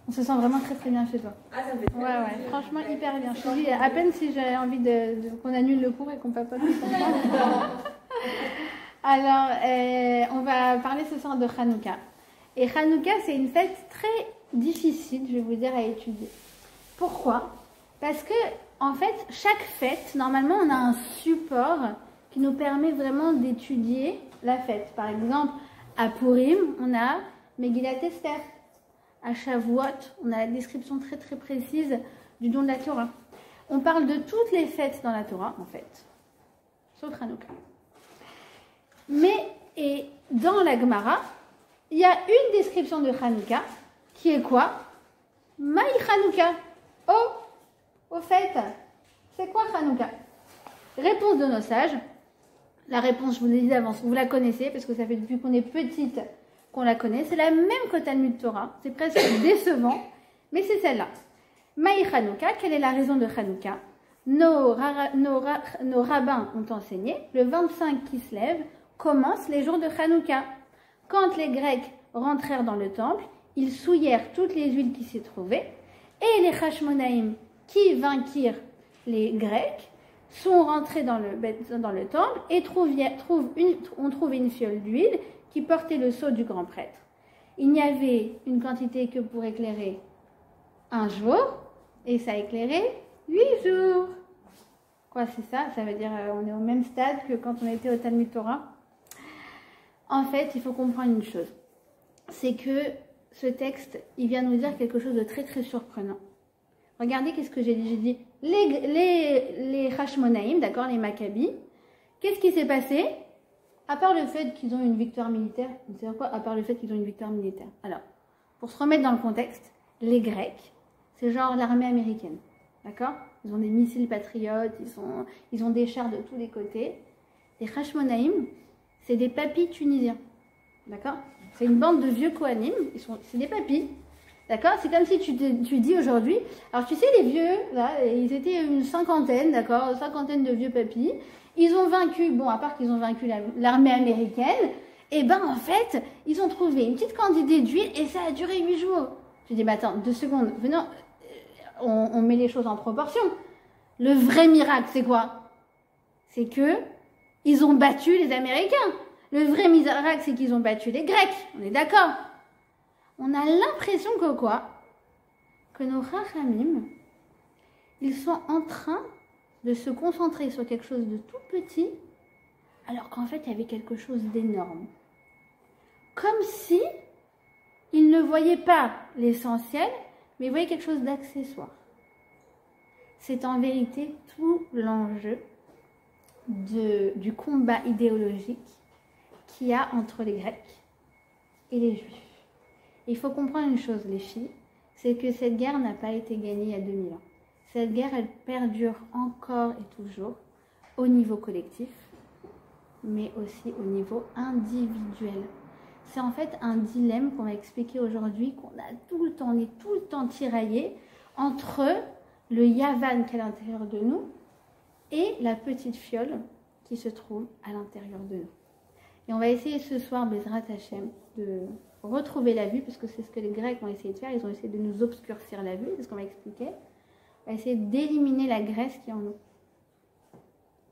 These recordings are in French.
On se sent vraiment très très bien chez toi. Ah, ça me fait très Ouais, ouais, franchement hyper bien. Je te dis, à peine si j'avais envie qu'on annule le cours et qu'on papote tout ensemble. Alors, on va parler ce soir de Hanouka. Et Hanouka, c'est une fête très difficile, je vais vous dire, à étudier. Pourquoi? Parce que, en fait, chaque fête, normalement, on a un support qui nous permet vraiment d'étudier la fête. Par exemple, à Purim, on a Megillat Esther. À Shavuot, on a la description très très précise du don de la Torah. On parle de toutes les fêtes dans la Torah, en fait, sauf Hanouka. Mais, et dans la Gemara, il y a une description de Hanouka qui est quoi? Maï Hanouka. Oh, au fait, c'est quoi Hanouka? Réponse de nos sages. La réponse, je vous l'ai dit d'avance, vous la connaissez parce que ça fait depuis qu'on est petite qu'on la connaît. C'est la même qu'au Talmud Torah. C'est presque décevant, mais c'est celle-là. Maï Hanouka, quelle est la raison de Hanouka? Nos rabbins ont enseigné, le 25 qui se lève commence les jours de Hanouka. Quand les Grecs rentrèrent dans le temple, ils souillèrent toutes les huiles qui s'y trouvaient, et les Hashmonaïm qui vainquirent les Grecs sont rentrés dans le temple et on trouve une fiole d'huile qui portait le sceau du grand prêtre. Il n'y avait une quantité que pour éclairer un jour, et ça éclairait 8 jours. Quoi, c'est ça? Ça veut dire on est au même stade que quand on était au Talmud Torah. En fait, il faut comprendre une chose. C'est que ce texte, il vient nous dire quelque chose de très très surprenant. Regardez qu'est-ce que j'ai dit. J'ai dit les Hashmonaïm, d'accord, les Maccabis. Qu'est-ce qui s'est passé? À part le fait qu'ils ont une victoire militaire, vous savez quoi? À part le fait qu'ils ont une victoire militaire. Alors, pour se remettre dans le contexte, les Grecs, c'est genre l'armée américaine, d'accord? Ils ont des missiles patriotes, ils ont des chars de tous les côtés. Les Hashmonaïm, c'est des papis tunisiens, d'accord? C'est une bande de vieux Kohanim, c'est des papis, d'accord? C'est comme si tu dis aujourd'hui, alors tu sais les vieux, là, ils étaient une cinquantaine, d'accord? Une cinquantaine de vieux papis. Ils ont vaincu, bon, à part qu'ils ont vaincu l'armée américaine, et ben en fait, ils ont trouvé une petite quantité d'huile et ça a duré 8 jours. Je dis, mais attends, 2 secondes, venons, on met les choses en proportion. Le vrai miracle, c'est quoi? C'est que ils ont battu les Américains. Le vrai miracle, c'est qu'ils ont battu les Grecs. On est d'accord? On a l'impression que quoi? Que nos Chachamim, ils sont en train de se concentrer sur quelque chose de tout petit, alors qu'en fait, il y avait quelque chose d'énorme. Comme si ils ne voyaient pas l'essentiel, mais ils voyaient quelque chose d'accessoire. C'est en vérité tout l'enjeu du combat idéologique qu'il y a entre les Grecs et les Juifs. Il faut comprendre une chose, les filles, c'est que cette guerre n'a pas été gagnée il y a 2000 ans. Cette guerre, elle perdure encore et toujours au niveau collectif, mais aussi au niveau individuel. C'est en fait un dilemme qu'on va expliquer aujourd'hui, qu'on a tout le temps, on est tout le temps tiraillé entre le Yavan qui est à l'intérieur de nous et la petite fiole qui se trouve à l'intérieur de nous. Et on va essayer ce soir, Bezrat Hashem, de retrouver la vue, parce que c'est ce que les Grecs ont essayé de faire, ils ont essayé de nous obscurcir la vue, c'est ce qu'on va expliquer. On va essayer d'éliminer la graisse qui est en nous.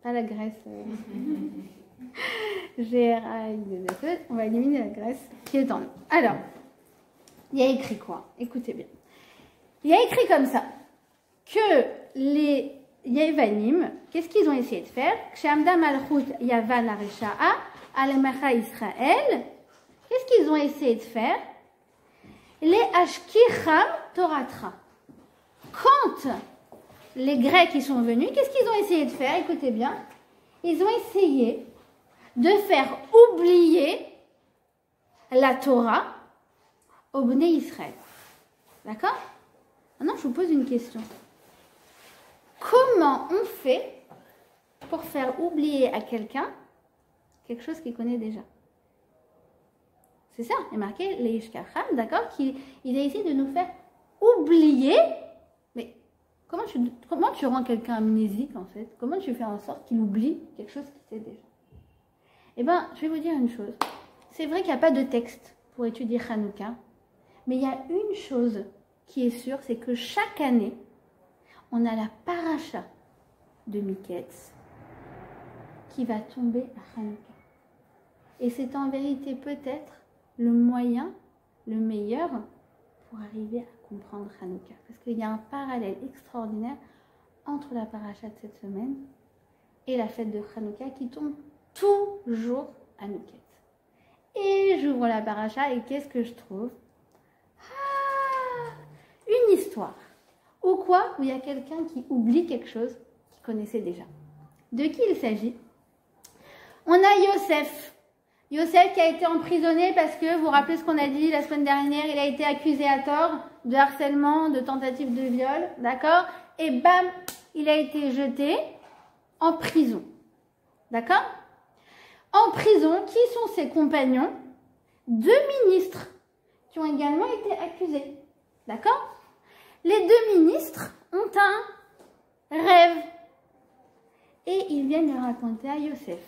Pas la graisse. G-R-A-I-D-S-E. On va éliminer la graisse qui est en nous. Alors, il y a écrit quoi? Écoutez bien. Il y a écrit comme ça que les Yavanim, qu'est-ce qu'ils ont essayé de faire? Kshamda Malchut Yavan Aresha'a Alemacha Israël. Qu'est-ce qu'ils ont essayé de faire? Les Ashkicham Toratra. Quand les Grecs ils sont venus, qu'est-ce qu'ils ont essayé de faire? Écoutez bien. Ils ont essayé de faire oublier la Torah au Bnei Israël. D'accord? Maintenant, je vous pose une question. Comment on fait pour faire oublier à quelqu'un quelque chose qu'il connaît déjà? C'est ça, il est marqué les Ishkacham, d'accord? Qu'il a essayé de nous faire oublier. Mais comment tu rends quelqu'un amnésique en fait? Comment tu fais en sorte qu'il oublie quelque chose qu'il sait déjà? Eh bien, je vais vous dire une chose. C'est vrai qu'il n'y a pas de texte pour étudier Hanouka, mais il y a une chose qui est sûr, c'est que chaque année, on a la paracha de Miketz qui va tomber à Hanouka. Et c'est en vérité peut-être le moyen, le meilleur pour arriver à comprendre Hanouka. Parce qu'il y a un parallèle extraordinaire entre la paracha de cette semaine et la fête de Hanouka qui tombe toujours à Miketz. Et j'ouvre la paracha et qu'est-ce que je trouve? Une histoire. Ou quoi? Où il y a quelqu'un qui oublie quelque chose qu'il connaissait déjà. De qui il s'agit? On a Yosef. Yosef qui a été emprisonné parce que, vous vous rappelez ce qu'on a dit la semaine dernière, il a été accusé à tort de harcèlement, de tentative de viol, d'accord? Et bam, il a été jeté en prison. D'accord? En prison, qui sont ses compagnons? 2 ministres qui ont également été accusés. D'accord? Les 2 ministres ont un rêve. Et ils viennent le raconter à Yosef.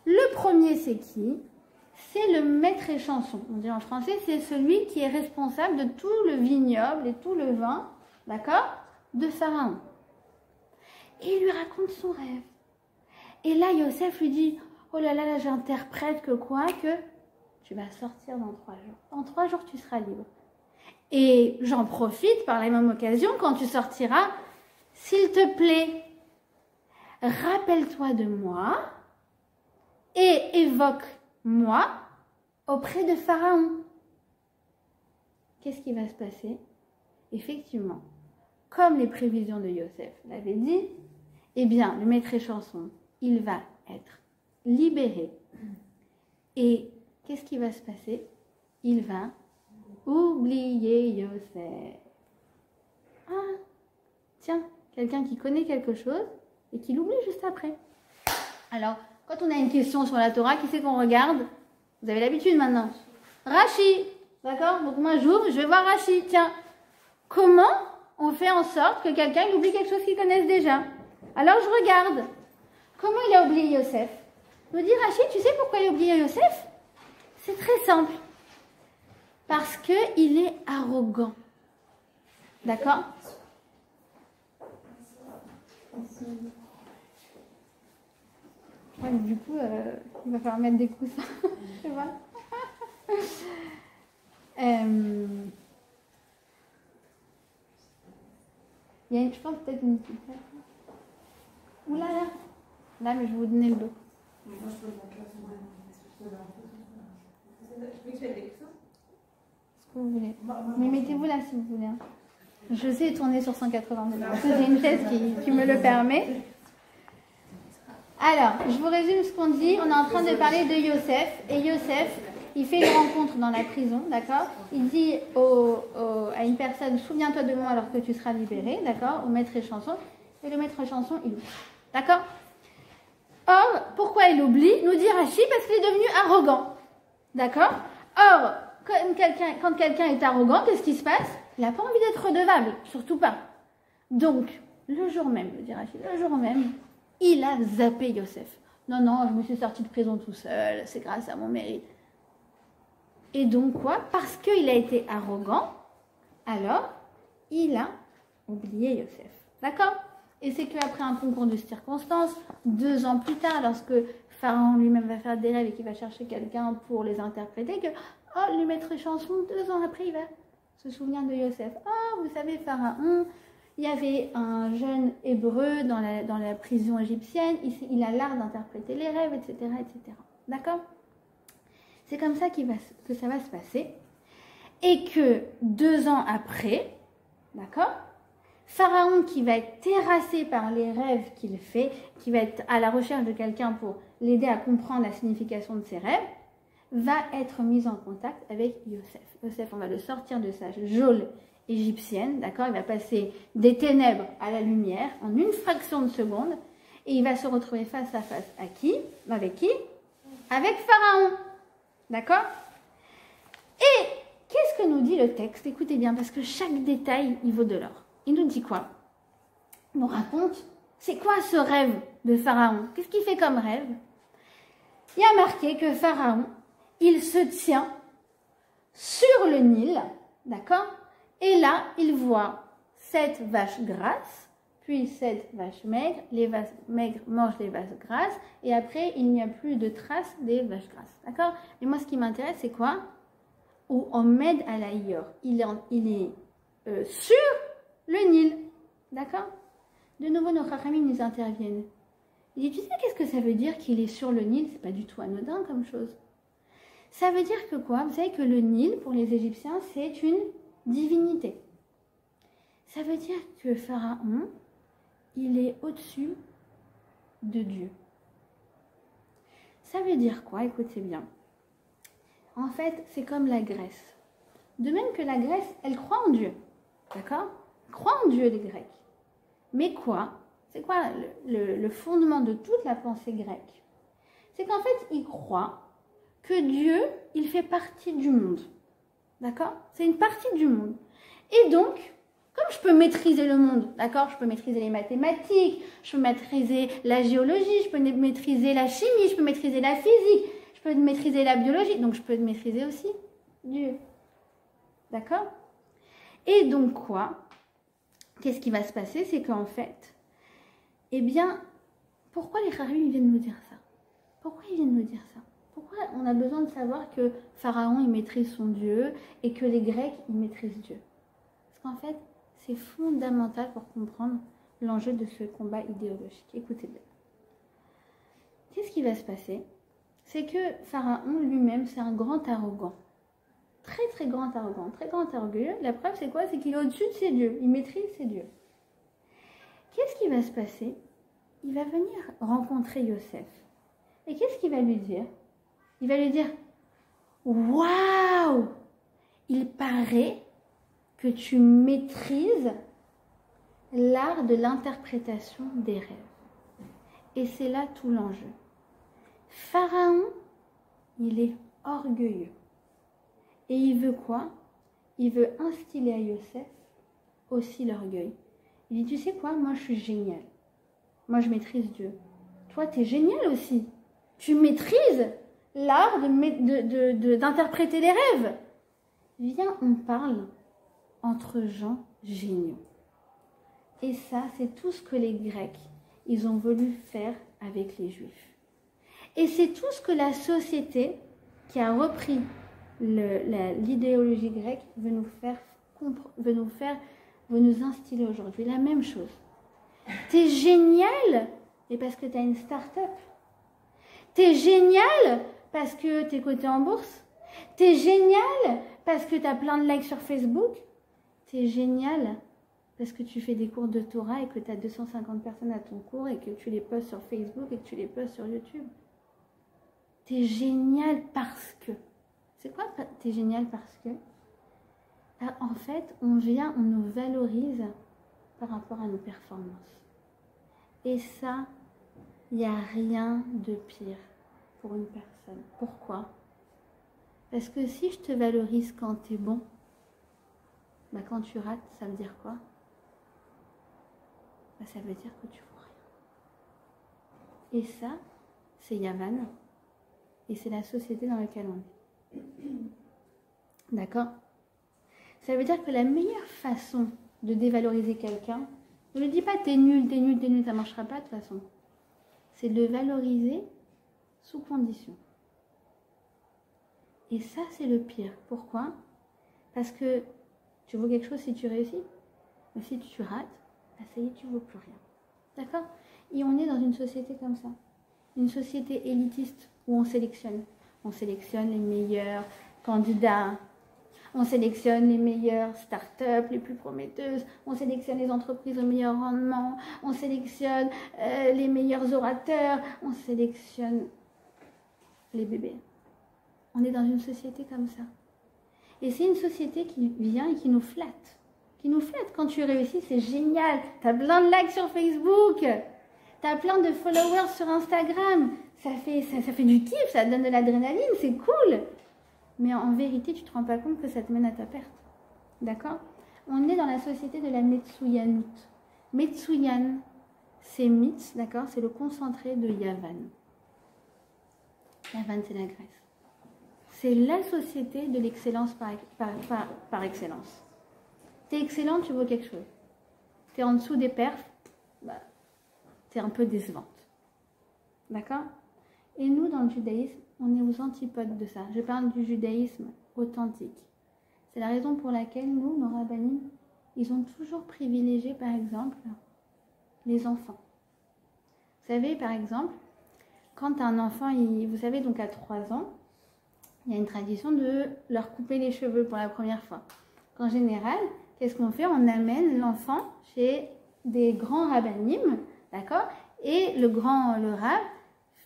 Le premier, c'est qui? C'est le maître échanson. On dit en français, c'est celui qui est responsable de tout le vignoble et tout le vin, d'accord, de Pharaon. Et il lui raconte son rêve. Et là, Yosef lui dit, oh là là, j'interprète que quoi? Que tu vas sortir dans 3 jours. Dans 3 jours, tu seras libre. Et j'en profite par la même occasion, quand tu sortiras, s'il te plaît, rappelle-toi de moi et évoque-moi auprès de Pharaon. Qu'est-ce qui va se passer? Effectivement, comme les prévisions de Yosef l'avaient dit, eh bien, le maître échanson, il va être libéré. Et qu'est-ce qui va se passer? Il va oublier Yosef. Ah, tiens, quelqu'un qui connaît quelque chose et qui l'oublie juste après. Alors, quand on a une question sur la Torah, qui c'est qu'on regarde? Vous avez l'habitude maintenant. Rashi, d'accord? Donc moi j'ouvre, je vais voir Rashi. Tiens, comment on fait en sorte que quelqu'un oublie quelque chose qu'il connaisse déjà? Alors je regarde. Comment il a oublié Yosef? Nous dit Rashi, tu sais pourquoi il a oublié Yosef? C'est très simple. Parce qu'il est arrogant. D'accord? Ouais, du coup, il va falloir mettre des coussins. Je sais pas. Il y a, je pense, peut-être une petite... Oula là. Là, mais je vais vous donner le dos. Moi, je peux le montrer à son Je peux mettre des coussins? Ce que vous voulez. Mais mettez-vous là si vous voulez. Hein. Je sais tourner sur 180 degrés. J'ai une chaise qui me le permet. Alors, je vous résume ce qu'on dit. On est en train de parler de Yosef. Et Yosef, il fait une rencontre dans la prison, d'accord? Il dit à une personne, souviens-toi de moi alors que tu seras libéré, d'accord? Au maître échanson. Et le maître échanson, il oublie. D'accord? Or, pourquoi il oublie? Nous dit Rashi, parce qu'il est devenu arrogant. D'accord? Or, quand quelqu'un est arrogant, qu'est-ce qui se passe? Il n'a pas envie d'être redevable, surtout pas. Donc, le jour même, nous dit Rashi, le jour même, il a zappé Yosef. Non, non, je me suis sorti de prison tout seul, c'est grâce à mon mérite. Et donc quoi? Parce qu'il a été arrogant, alors il a oublié Yosef. D'accord? Et c'est qu'après un concours de circonstances, 2 ans plus tard, lorsque Pharaon lui-même va faire des rêves et qu'il va chercher quelqu'un pour les interpréter, que, oh, lui maître chanson, 2 ans après, il va se souvenir de Yosef. Oh, vous savez, Pharaon, il y avait un jeune hébreu dans la prison égyptienne, il a l'art d'interpréter les rêves, etc. etc. D'accord? C'est comme ça que ça va se passer. Et que 2 ans après, d'accord, Pharaon qui va être terrassé par les rêves qu'il fait, qui va être à la recherche de quelqu'un pour l'aider à comprendre la signification de ses rêves, va être mis en contact avec Yosef. Yosef, on va le sortir de sa geôle égyptienne, d'accord? Il va passer des ténèbres à la lumière en une fraction de seconde et il va se retrouver face à face à qui? Avec qui? Avec Pharaon, d'accord? Et qu'est-ce que nous dit le texte? Écoutez bien, parce que chaque détail, il vaut de l'or. Il nous dit quoi? Il nous raconte, c'est quoi ce rêve de Pharaon? Qu'est-ce qu'il fait comme rêve? Il y a marqué que Pharaon, il se tient sur le Nil, d'accord? Et là, il voit 7 vaches grasses, puis 7 vaches maigres. Les vaches maigres mangent les vaches grasses. Et après, il n'y a plus de traces des vaches grasses. D'accord? Et moi, ce qui m'intéresse, c'est quoi? Ou Ahmed al-Ayyar. Il est sur le Nil. D'accord? De nouveau, nos Chachamim nous interviennent. Il dit, tu sais qu'est-ce que ça veut dire qu'il est sur le Nil? C'est pas du tout anodin comme chose. Ça veut dire que quoi? Vous savez que le Nil, pour les Égyptiens, c'est une divinité. Ça veut dire que Pharaon, il est au-dessus de Dieu. Ça veut dire quoi? Écoutez bien. En fait, c'est comme la Grèce. De même que la Grèce, elle croit en Dieu. D'accord? Croit en Dieu, les Grecs. Mais quoi? C'est quoi le fondement de toute la pensée grecque? C'est qu'en fait, ils croient que Dieu, il fait partie du monde. D'accord? C'est une partie du monde. Et donc, comme je peux maîtriser le monde, d'accord? Je peux maîtriser les mathématiques, je peux maîtriser la géologie, je peux maîtriser la chimie, je peux maîtriser la physique, je peux maîtriser la biologie, donc je peux maîtriser aussi Dieu. D'accord? Et donc quoi? Qu'est-ce qui va se passer? C'est qu'en fait, eh bien, pourquoi les Chachamim viennent nous dire ça? Pourquoi ils viennent nous dire ça? Pourquoi on a besoin de savoir que Pharaon, il maîtrise son Dieu et que les Grecs, ils maîtrisent Dieu? Parce qu'en fait, c'est fondamental pour comprendre l'enjeu de ce combat idéologique. Écoutez bien. Qu'est-ce qui va se passer? C'est que Pharaon lui-même, c'est un grand arrogant. Très, très grand arrogant. Très grand orgueilleux. La preuve, c'est quoi? C'est qu'il est au-dessus de ses dieux. Il maîtrise ses dieux. Qu'est-ce qui va se passer? Il va venir rencontrer Yosef. Et qu'est-ce qu'il va lui dire? Il va lui dire, waouh! Il paraît que tu maîtrises l'art de l'interprétation des rêves. Et c'est là tout l'enjeu. Pharaon, il est orgueilleux. Et il veut quoi? Il veut instiller à Yosef aussi l'orgueil. Il dit, tu sais quoi? Moi, je suis génial. Moi, je maîtrise Dieu. Toi, tu es génial aussi. Tu maîtrises l'art d'interpréter les rêves. Viens, on parle entre gens géniaux. Et ça, c'est tout ce que les Grecs, ils ont voulu faire avec les Juifs. Et c'est tout ce que la société qui a repris l'idéologie grecque veut nous instiller aujourd'hui. La même chose. T'es génial, et parce que t'as une start-up. T'es génial parce que t'es coté en bourse. T'es génial parce que t'as plein de likes sur Facebook. T'es génial parce que tu fais des cours de Torah et que tu as 250 personnes à ton cours et que tu les postes sur Facebook et que tu les postes sur YouTube. T'es génial parce que. C'est quoi t'es génial parce que? En fait, on nous valorise par rapport à nos performances. Et ça, il n'y a rien de pire pour une personne. Pourquoi? Parce que si je te valorise quand tu es bon, bah quand tu rates, ça veut dire quoi? Bah ça veut dire que tu vaux rien. Et ça, c'est Yavan. Et c'est la société dans laquelle on est. D'accord? Ça veut dire que la meilleure façon de dévaloriser quelqu'un, ne lui dis pas t'es nul, t'es nul, t'es nul, ça ne marchera pas de toute façon. C'est de le valoriser sous condition. Et ça, c'est le pire. Pourquoi? Parce que tu vaux quelque chose si tu réussis. Mais si tu rates, bah ça y est, tu ne vaux plus rien. D'accord? Et on est dans une société comme ça. Une société élitiste où on sélectionne. On sélectionne les meilleurs candidats. On sélectionne les meilleures startups, les plus prometteuses. On sélectionne les entreprises au meilleur rendement. On sélectionne les meilleurs orateurs. On sélectionne les bébés. On est dans une société comme ça. Et c'est une société qui vient et qui nous flatte. Qui nous flatte. Quand tu réussis, c'est génial. Tu as plein de likes sur Facebook. Tu as plein de followers sur Instagram. Ça fait du kiff, ça te donne de l'adrénaline, c'est cool. Mais en vérité, tu ne te rends pas compte que ça te mène à ta perte. D'accord? On est dans la société de la Metsouyanut. Metsouyan, c'est Mitz, d'accord? C'est le concentré de Yavan. Yavan, c'est la Grèce. C'est la société de l'excellence par excellence. T'es excellent, tu vaux quelque chose. T'es en dessous des perfs, bah, t'es un peu décevante. D'accord? Et nous, dans le judaïsme, on est aux antipodes de ça. Je parle du judaïsme authentique. C'est la raison pour laquelle nous, nos rabbinim, ils ont toujours privilégié, par exemple, les enfants. Vous savez, par exemple, quand un enfant, vous savez, donc à 3 ans, il y a une tradition de leur couper les cheveux pour la première fois. En général, qu'est-ce qu'on fait? On amène l'enfant chez des grands rabbinim, d'accord? Et le rav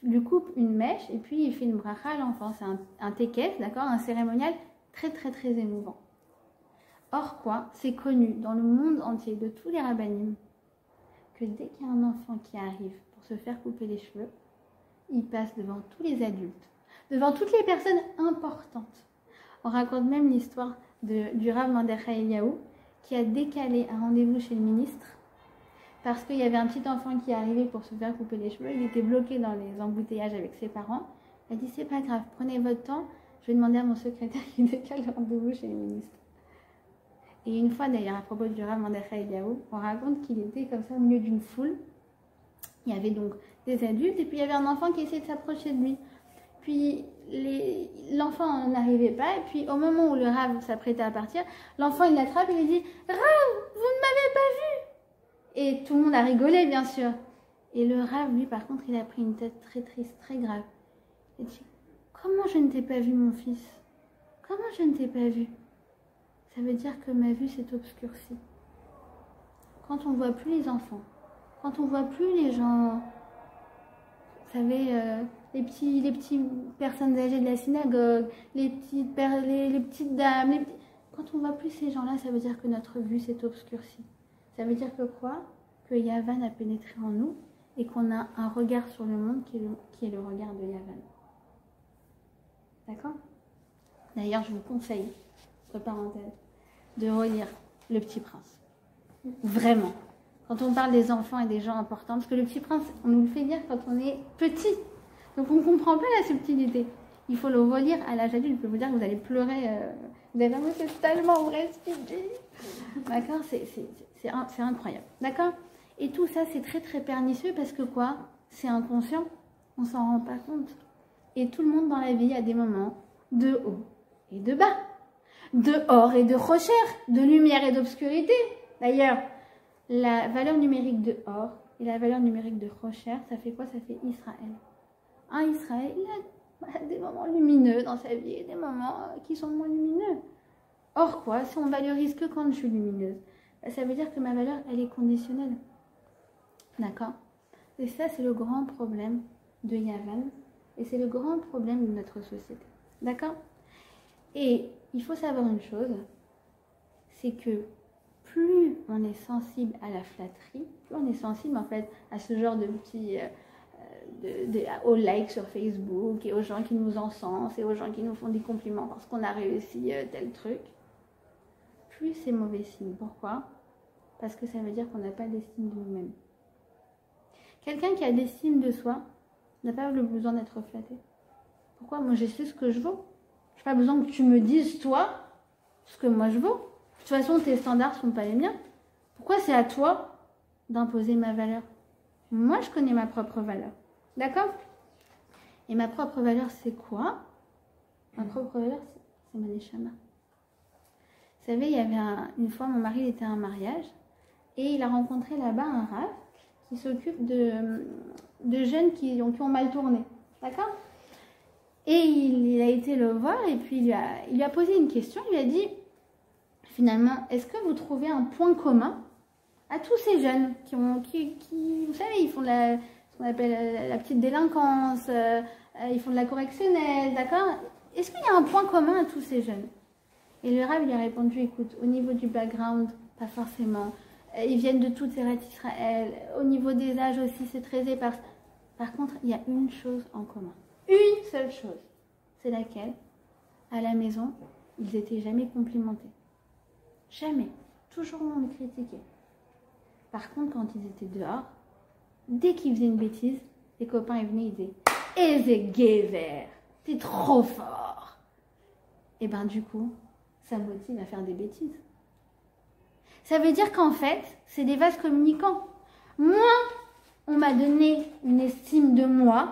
lui coupe une mèche et puis il fait une bracha à l'enfant. C'est un tekef, d'accord? Un cérémonial très très très émouvant. Or quoi? C'est connu dans le monde entier de tous les rabbinim que dès qu'il y a un enfant qui arrive pour se faire couper les cheveux, il passe devant tous les adultes, devant toutes les personnes importantes. On raconte même l'histoire du Rav Mordechai Eliaou qui a décalé un rendez-vous chez le ministre parce qu'il y avait un petit enfant qui est arrivé pour se faire couper les cheveux. Il était bloqué dans les embouteillages avec ses parents. Il a dit, c'est pas grave, prenez votre temps, je vais demander à mon secrétaire qui décale le rendez-vous chez le ministre. Et une fois d'ailleurs, à propos du Rav Mordechai Eliaou, on raconte qu'il était comme ça au milieu d'une foule. Il y avait donc des adultes et puis il y avait un enfant qui essayait de s'approcher de lui. Puis l'enfant n'arrivait pas et puis au moment où le Rav s'apprêtait à partir, l'enfant il l'attrape et lui dit « Rav, vous ne m'avez pas vu !» Et tout le monde a rigolé bien sûr. Et le Rav, lui par contre, il a pris une tête très triste, très grave. Il dit « Comment je ne t'ai pas vu mon fils? Comment je ne t'ai pas vu? Ça veut dire que ma vue s'est obscurcie. » Quand on ne voit plus les enfants, quand on ne voit plus les gens, vous savez, les petites personnes âgées de la synagogue, les petites dames, quand on ne voit plus ces gens-là, ça veut dire que notre vue s'est obscurcie. Ça veut dire que quoi? Que Yavan a pénétré en nous et qu'on a un regard sur le monde qui est le regard de Yavan. D'accord? D'ailleurs, je vous conseille, entre parenthèses, de relire Le Petit Prince. Vraiment. Quand on parle des enfants et des gens importants, parce que Le Petit Prince, on nous le fait lire quand on est petit. Donc on ne comprend pas la subtilité. Il faut le relire à l'âge adulte. Je peux vous dire que vous allez pleurer. Vous allez dire, mais c'est tellement vrai ce qu'il dit. D'accord? C'est incroyable. D'accord? Et tout ça, c'est très très pernicieux parce que quoi? C'est inconscient. On ne s'en rend pas compte. Et tout le monde dans la vie a des moments de haut et de bas. De or et de rocher, de lumière et d'obscurité. D'ailleurs, la valeur numérique de or et la valeur numérique de rocher, ça fait quoi? Ça fait Israël. Un Israël, il a des moments lumineux dans sa vie et des moments qui sont moins lumineux. Or quoi? Si on valorise que quand je suis lumineuse, ça veut dire que ma valeur, elle est conditionnelle. D'accord? Et ça, c'est le grand problème de Yavan et c'est le grand problème de notre société. D'accord? Et il faut savoir une chose, c'est que plus on est sensible à la flatterie, plus on est sensible en fait à ce genre de petits, aux likes sur Facebook et aux gens qui nous encensent et aux gens qui nous font des compliments parce qu'on a réussi tel truc, plus c'est mauvais signe. Pourquoi? Parce que ça veut dire qu'on n'a pas d'estime de nous-mêmes. Quelqu'un qui a d'estime de soi n'a pas le besoin d'être flatté. Pourquoi? Moi je sais ce que je vaux. Je n'ai pas besoin que tu me dises, toi, ce que moi je vaux. De toute façon, tes standards ne sont pas les miens. Pourquoi c'est à toi d'imposer ma valeur? Moi, je connais ma propre valeur. D'accord? Et ma propre valeur, c'est quoi? Ma propre valeur, c'est ma neshama. Vous savez, il y avait une fois, mon mari était à un mariage et il a rencontré là-bas un rav qui s'occupe de jeunes qui ont mal tourné. D'accord? Et il a été le voir et puis il lui a posé une question. Il lui a dit, finalement, est-ce que vous trouvez un point commun à tous ces jeunes qui vous savez, ils font ce qu'on appelle la petite délinquance, ils font de la correctionnelle, d'accord? Est-ce qu'il y a un point commun à tous ces jeunes? Et le rav lui a répondu, écoute, au niveau du background, pas forcément. Ils viennent de toute Eretz Israël. Au niveau des âges aussi, c'est très épars. Par contre, il y a une chose en commun. Une seule chose. C'est laquelle? À la maison, ils n'étaient jamais complimentés. Jamais. Toujours on les critiquait. Par contre, quand ils étaient dehors, dès qu'ils faisaient une bêtise, les copains ils venaient, ils disaient « Eze Gever, t'es trop fort !» Et ben du coup, ça motive à faire des bêtises. Ça veut dire qu'en fait, c'est des vases communicants. Moins on m'a donné une estime de moi,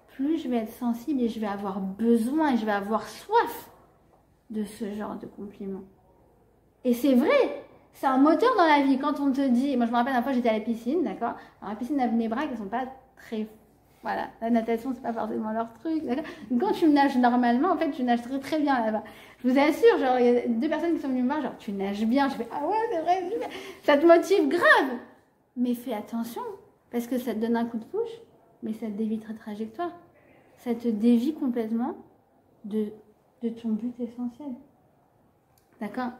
plus je vais être sensible et je vais avoir besoin et je vais avoir soif de ce genre de compliments. Et c'est vrai, c'est un moteur dans la vie. Quand on te dit, moi je me rappelle une fois j'étais à la piscine, d'accord. Alors la piscine à Bnei-Brak, elles sont pas très, voilà, la natation c'est pas forcément leur truc, d'accord. Quand tu nages normalement, en fait tu nages très très bien là-bas. Je vous assure, genre il y a 2 personnes qui sont venues me voir, genre tu nages bien. Je fais ah ouais c'est vrai, ça te motive grave. Mais fais attention parce que ça te donne un coup de pouce, mais ça te dévie ta trajectoire. Ça te dévie complètement de ton but essentiel. D'accord?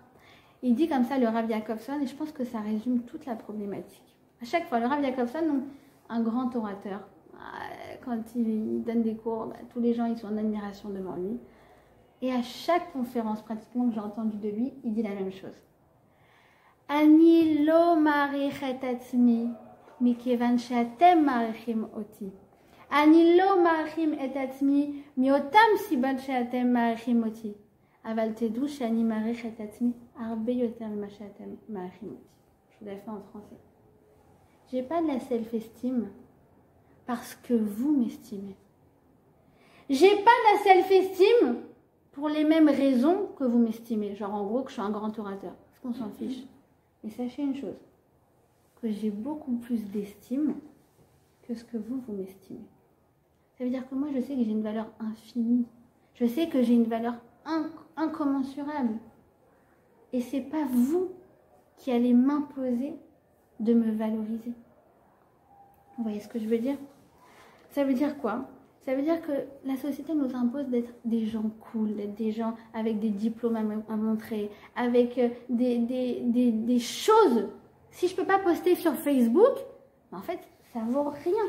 Il dit comme ça le Rav Jacobson, et je pense que ça résume toute la problématique. À chaque fois, le Rav Jacobson, donc, un grand orateur, quand il donne des cours, bah, tous les gens ils sont en admiration devant lui. Et à chaque conférence pratiquement que j'ai entendue de lui, il dit la même chose. Ani lo marich et atzmi, mikevan she'atem marichim oti. אני לא מעריכים את עצמי מאותם סיבות שאתם מעריכים אותי. אבל תדעו שאני מעריך את עצמי הרבה יותר ממה שאתם מעריכים אותי. Je vous l'ai fait en français. J'ai pas de la self-esteem parce que vous m'estimez. J'ai pas de la self-esteem pour les mêmes raisons que vous m'estimez. Genre en gros que je suis un grand orateur. Parce qu'on s'en fiche. Mais sachez une chose. Que j'ai beaucoup plus d'estime que ce que vous m'estimez. Ça veut dire que moi, je sais que j'ai une valeur infinie. Je sais que j'ai une valeur incommensurable. Et c'est pas vous qui allez m'imposer de me valoriser. Vous voyez ce que je veux dire? Ça veut dire quoi? Ça veut dire que la société nous impose d'être des gens cool, d'être des gens avec des diplômes à montrer, avec des choses. Si je peux pas poster sur Facebook, en fait, ça vaut rien.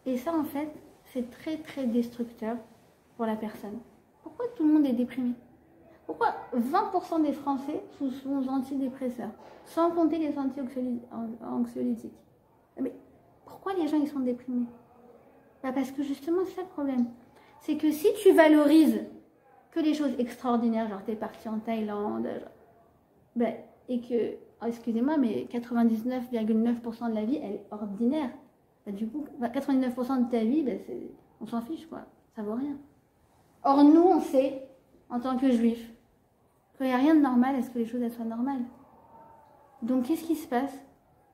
Et ça, en fait, c'est très, très destructeur pour la personne. Pourquoi tout le monde est déprimé? Pourquoi 20% des Français sont sous antidépresseurs, sans compter les anxiolytiques? Mais pourquoi les gens ils sont déprimés? Bah parce que justement, c'est ça le problème. C'est que si tu valorises que les choses extraordinaires, genre t'es parti en Thaïlande, bah, et que, oh, excusez-moi, mais 99,9% de la vie, elle est ordinaire. Bah, du coup, 99% de ta vie, bah, on s'en fiche, quoi. Ça vaut rien. Or, nous, on sait, en tant que juifs, qu'il n'y a rien de normal à ce que les choses elles soient normales. Donc, qu'est-ce qui se passe?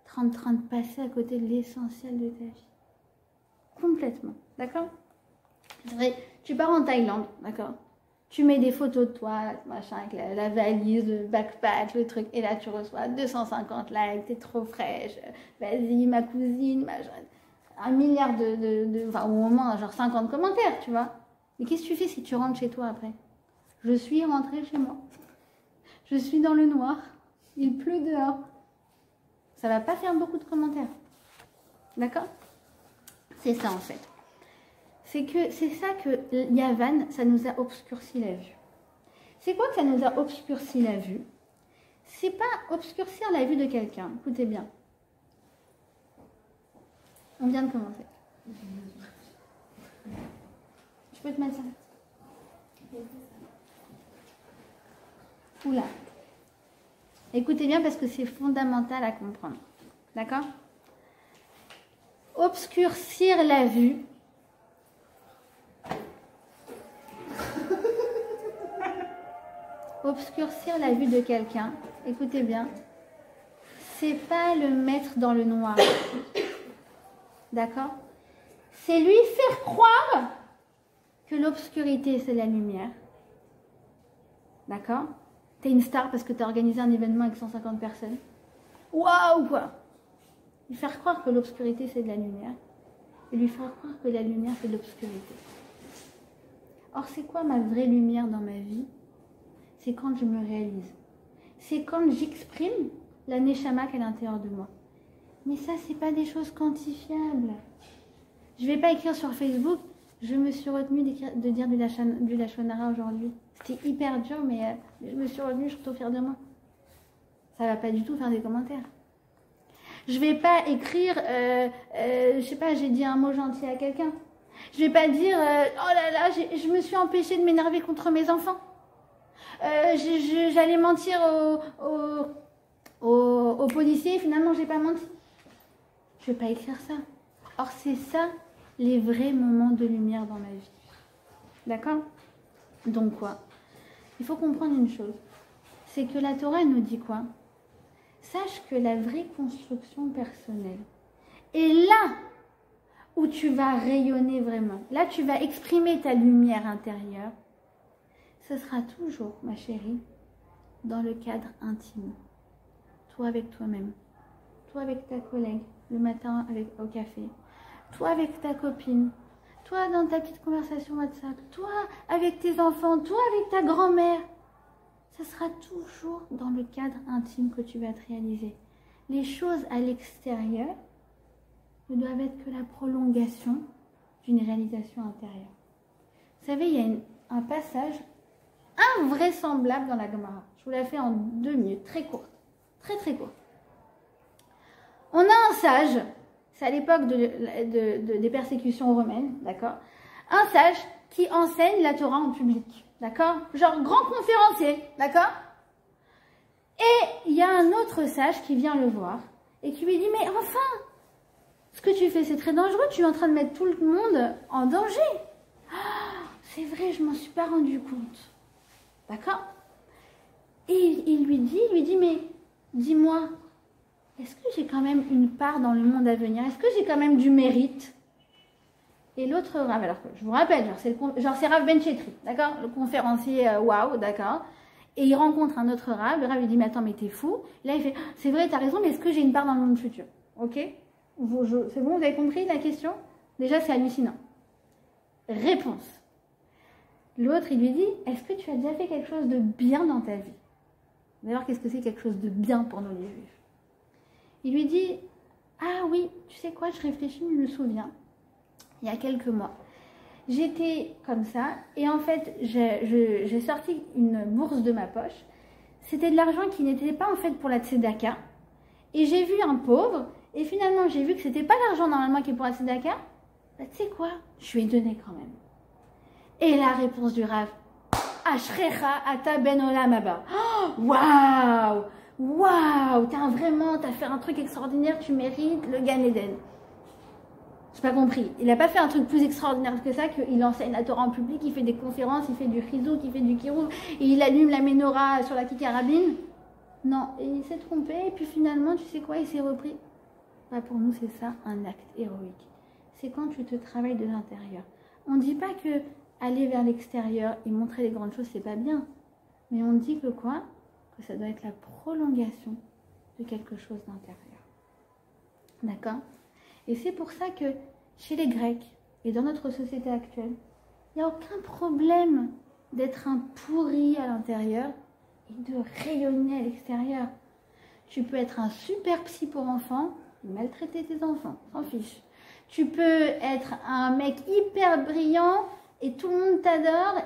Tu es en train de passer à côté de l'essentiel de ta vie. Complètement. D'accord? C'est vrai, tu pars en Thaïlande, d'accord? Tu mets des photos de toi, machin, avec la valise, le backpack, le truc, et là, tu reçois 250 likes, t'es trop fraîche, vas-y, ma cousine, machin. 1 milliard enfin, au moment, genre 50 commentaires, tu vois. Mais qu'est-ce que tu fais si tu rentres chez toi après? Je suis rentrée chez moi. Je suis dans le noir. Il pleut dehors. Ça va pas faire beaucoup de commentaires. D'accord? C'est ça, en fait. C'est ça que Yavan, ça nous a obscurci la vue. C'est quoi que ça nous a obscurci la vue? C'est pas obscurcir la vue de quelqu'un. Écoutez bien. On vient de commencer. Je peux te mettre ça? Oula. Écoutez bien parce que c'est fondamental à comprendre. D'accord? Obscurcir la vue. Obscurcir la vue de quelqu'un, écoutez bien, c'est pas le mettre dans le noir. D'accord? C'est lui faire croire que l'obscurité, c'est la lumière. D'accord? T'es une star parce que t'as organisé un événement avec 150 personnes. Waouh, quoi! Lui faire croire que l'obscurité, c'est de la lumière. Et lui faire croire que la lumière, c'est de l'obscurité. Or, c'est quoi ma vraie lumière dans ma vie? C'est quand je me réalise. C'est quand j'exprime la neshama qui est à l'intérieur de moi. Mais ça, c'est pas des choses quantifiables. Je vais pas écrire sur Facebook. Je me suis retenue de dire du lachon hara aujourd'hui. C'était hyper dur, mais je me suis retenue, je suis trop fière de moi. Ça va pas du tout faire des commentaires. Je vais pas écrire, je sais pas, j'ai dit un mot gentil à quelqu'un. Je vais pas dire, oh là là, je me suis empêchée de m'énerver contre mes enfants. j'allais mentir aux policiers, finalement, j'ai pas menti. Je vais pas écrire ça. Or, c'est ça, les vrais moments de lumière dans ma vie. D'accord? Donc quoi? Il faut comprendre une chose. C'est que la Torah nous dit quoi? Sache que la vraie construction personnelle est là où tu vas rayonner vraiment. Là, tu vas exprimer ta lumière intérieure. Ce sera toujours, ma chérie, dans le cadre intime. Toi avec toi-même. Toi avec ta collègue, le matin au café. Toi avec ta copine. Toi dans ta petite conversation WhatsApp. Toi avec tes enfants. Toi avec ta grand-mère. Ce sera toujours dans le cadre intime que tu vas te réaliser. Les choses à l'extérieur ne doivent être que la prolongation d'une réalisation intérieure. Vous savez, il y a un passage invraisemblable dans la Gemara. Je vous la fais en 2 minutes, très courte. Très très courte. On a un sage, c'est à l'époque des persécutions romaines, d'accord? Un sage qui enseigne la Torah en public, d'accord? Genre grand conférencier, d'accord? Et il y a un autre sage qui vient le voir et qui lui dit, mais enfin, ce que tu fais c'est très dangereux, tu es en train de mettre tout le monde en danger. Oh, c'est vrai, je m'en suis pas rendu compte. D'accord? Et il lui dit, mais dis-moi, est-ce que j'ai quand même une part dans le monde à venir? Est-ce que j'ai quand même du mérite? Et l'autre Rav, alors je vous rappelle, c'est Rav Ben Chetri, d'accord? Le conférencier, waouh, d'accord? Et il rencontre un autre Rav, le Rav lui dit, mais attends, mais t'es fou? Et là, il fait, c'est vrai, t'as raison, mais est-ce que j'ai une part dans le monde futur? Ok? C'est bon, vous avez compris la question? Déjà, c'est hallucinant. Réponse. L'autre, il lui dit, est-ce que tu as déjà fait quelque chose de bien dans ta vie? D'ailleurs, qu'est-ce que c'est quelque chose de bien pour nous les juifs? Il lui dit, ah oui, tu sais quoi, je réfléchis, je me souviens, il y a quelques mois, j'étais comme ça, et en fait, j'ai sorti une bourse de ma poche, c'était de l'argent qui n'était pas en fait pour la tzedaka, et j'ai vu un pauvre, et finalement j'ai vu que c'était pas l'argent normalement qui est pour la tzedaka, bah, tu sais quoi, je lui ai donné quand même. Et la réponse du Rav, Ashrecha ata ben olam haba. Waouh! Waouh! T'as fait un truc extraordinaire, tu mérites le Gan Eden. J'ai pas compris. Il n'a pas fait un truc plus extraordinaire que ça, qu'il enseigne la Torah en public, il fait des conférences, il fait du chizouk, il fait du kirouv, et il allume la menorah sur la kikarabine. Non, et il s'est trompé, et puis finalement, tu sais quoi, il s'est repris. Bah pour nous, c'est ça, un acte héroïque. C'est quand tu te travailles de l'intérieur. On ne dit pas que aller vers l'extérieur et montrer les grandes choses, c'est pas bien. Mais on dit que quoi? Que ça doit être la prolongation de quelque chose d'intérieur. D'accord? Et c'est pour ça que chez les Grecs et dans notre société actuelle, il n'y a aucun problème d'être un pourri à l'intérieur et de rayonner à l'extérieur. Tu peux être un super psy pour enfants et maltraiter tes enfants, s'en fiche. Tu peux être un mec hyper brillant et tout le monde t'adore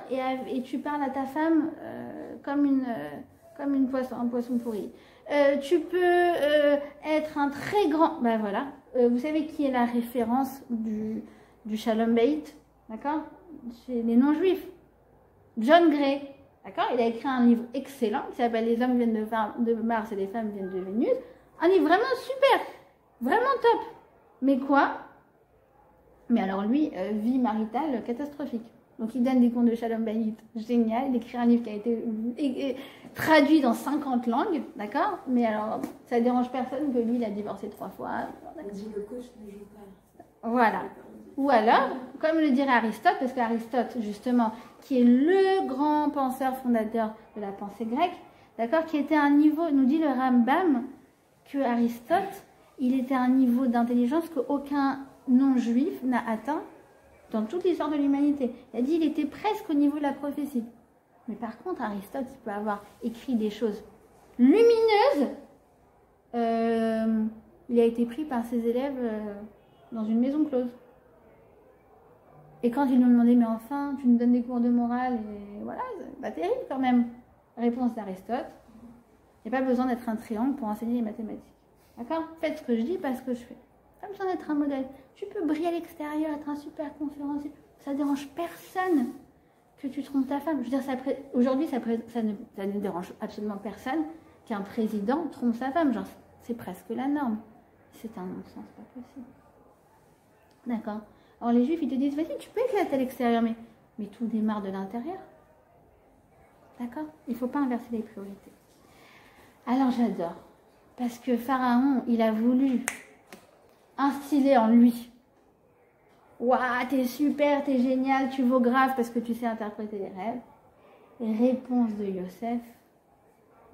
et tu parles à ta femme comme un poisson pourri. Tu peux être un très grand... Ben voilà. Vous savez qui est la référence du Shalom Bayit, d'accord? Chez les non-juifs. John Gray, d'accord? Il a écrit un livre excellent qui s'appelle Les hommes viennent de Mars et les femmes viennent de Vénus. Un livre vraiment super, vraiment top. Mais quoi? Mais alors lui, vie maritale catastrophique. Donc il donne des cours de Shalom Bayit, génial. Il écrit un livre qui a été traduit dans 50 langues, d'accord? Mais alors, ça dérange personne que lui, il a divorcé 3 fois. On dit le coach ne joue pas. Voilà. Ou alors, comme le dirait Aristote, parce qu'Aristote, justement, qui est le grand penseur fondateur de la pensée grecque, d'accord, qui était à un niveau, nous dit le Rambam, que Aristote, il était à un niveau d'intelligence qu'aucun non-juif n'a atteint dans toute l'histoire de l'humanité. Il a dit qu'il était presque au niveau de la prophétie. Mais par contre, Aristote, il peut avoir écrit des choses lumineuses. Il a été pris par ses élèves dans une maison close. Et quand ils nous demandaient, mais enfin, tu nous donnes des cours de morale, et voilà, c'est pas terrible quand même. Réponse d'Aristote, il n'y a pas besoin d'être un triangle pour enseigner les mathématiques. D'accord? Faites ce que je dis, pas ce que je fais. Pas besoin d'être un modèle. Tu peux briller à l'extérieur, être un super conférencier. Ça dérange personne que tu trompes ta femme. Je veux dire, aujourd'hui, ça ne dérange absolument personne qu'un président trompe sa femme. Genre, c'est presque la norme. C'est un non-sens, pas possible. D'accord. Alors les juifs, ils te disent, vas-y, tu peux éclater à l'extérieur, mais tout démarre de l'intérieur. D'accord. Il ne faut pas inverser les priorités. Alors j'adore. Parce que Pharaon, il a voulu instiller en lui. Waouh, t'es super, t'es génial, tu vaux grave parce que tu sais interpréter les rêves. Et réponse de Yosef,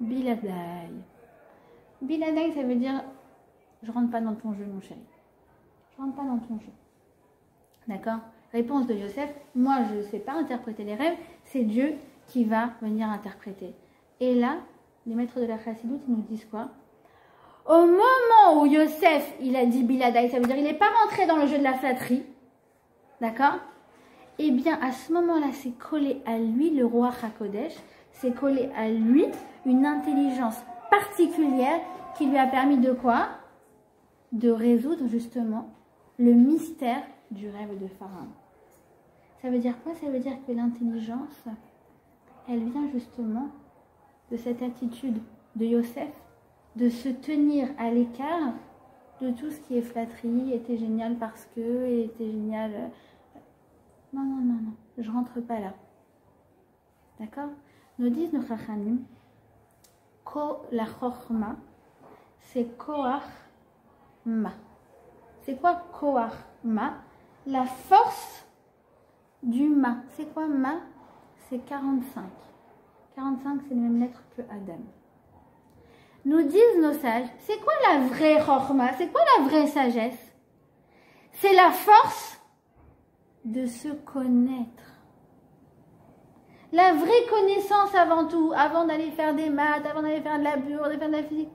Biladai. Biladai, ça veut dire, je rentre pas dans ton jeu, mon chéri. Je rentre pas dans ton jeu. D'accord? Réponse de Yosef, moi je ne sais pas interpréter les rêves, c'est Dieu qui va venir interpréter. Et là, les maîtres de la chassidoute, ils nous disent quoi? Au moment où Yosef, il a dit Biladai, ça veut dire il n'est pas rentré dans le jeu de la flatterie. D'accord? Eh bien, à ce moment-là, c'est collé à lui, le roi Hakodesh, c'est collé à lui une intelligence particulière qui lui a permis de quoi? De résoudre justement le mystère du rêve de Pharaon. Ça veut dire quoi? Ça veut dire que l'intelligence, elle vient justement de cette attitude de Yosef, de se tenir à l'écart de tout ce qui est flatterie, était génial parce que, était génial... Non, non, non, non, je rentre pas là. D'accord? Nous disent nos chachanim, ko la chorma, c'est koach ma. C'est quoi koach ma? La force du ma. C'est quoi ma? C'est 45. 45, c'est les mêmes lettres que Adam. Nous disent nos sages, c'est quoi la vraie chorma? C'est quoi la vraie sagesse? C'est la force de se connaître. La vraie connaissance avant tout, avant d'aller faire des maths, avant d'aller faire de la bio, d'aller faire de la physique.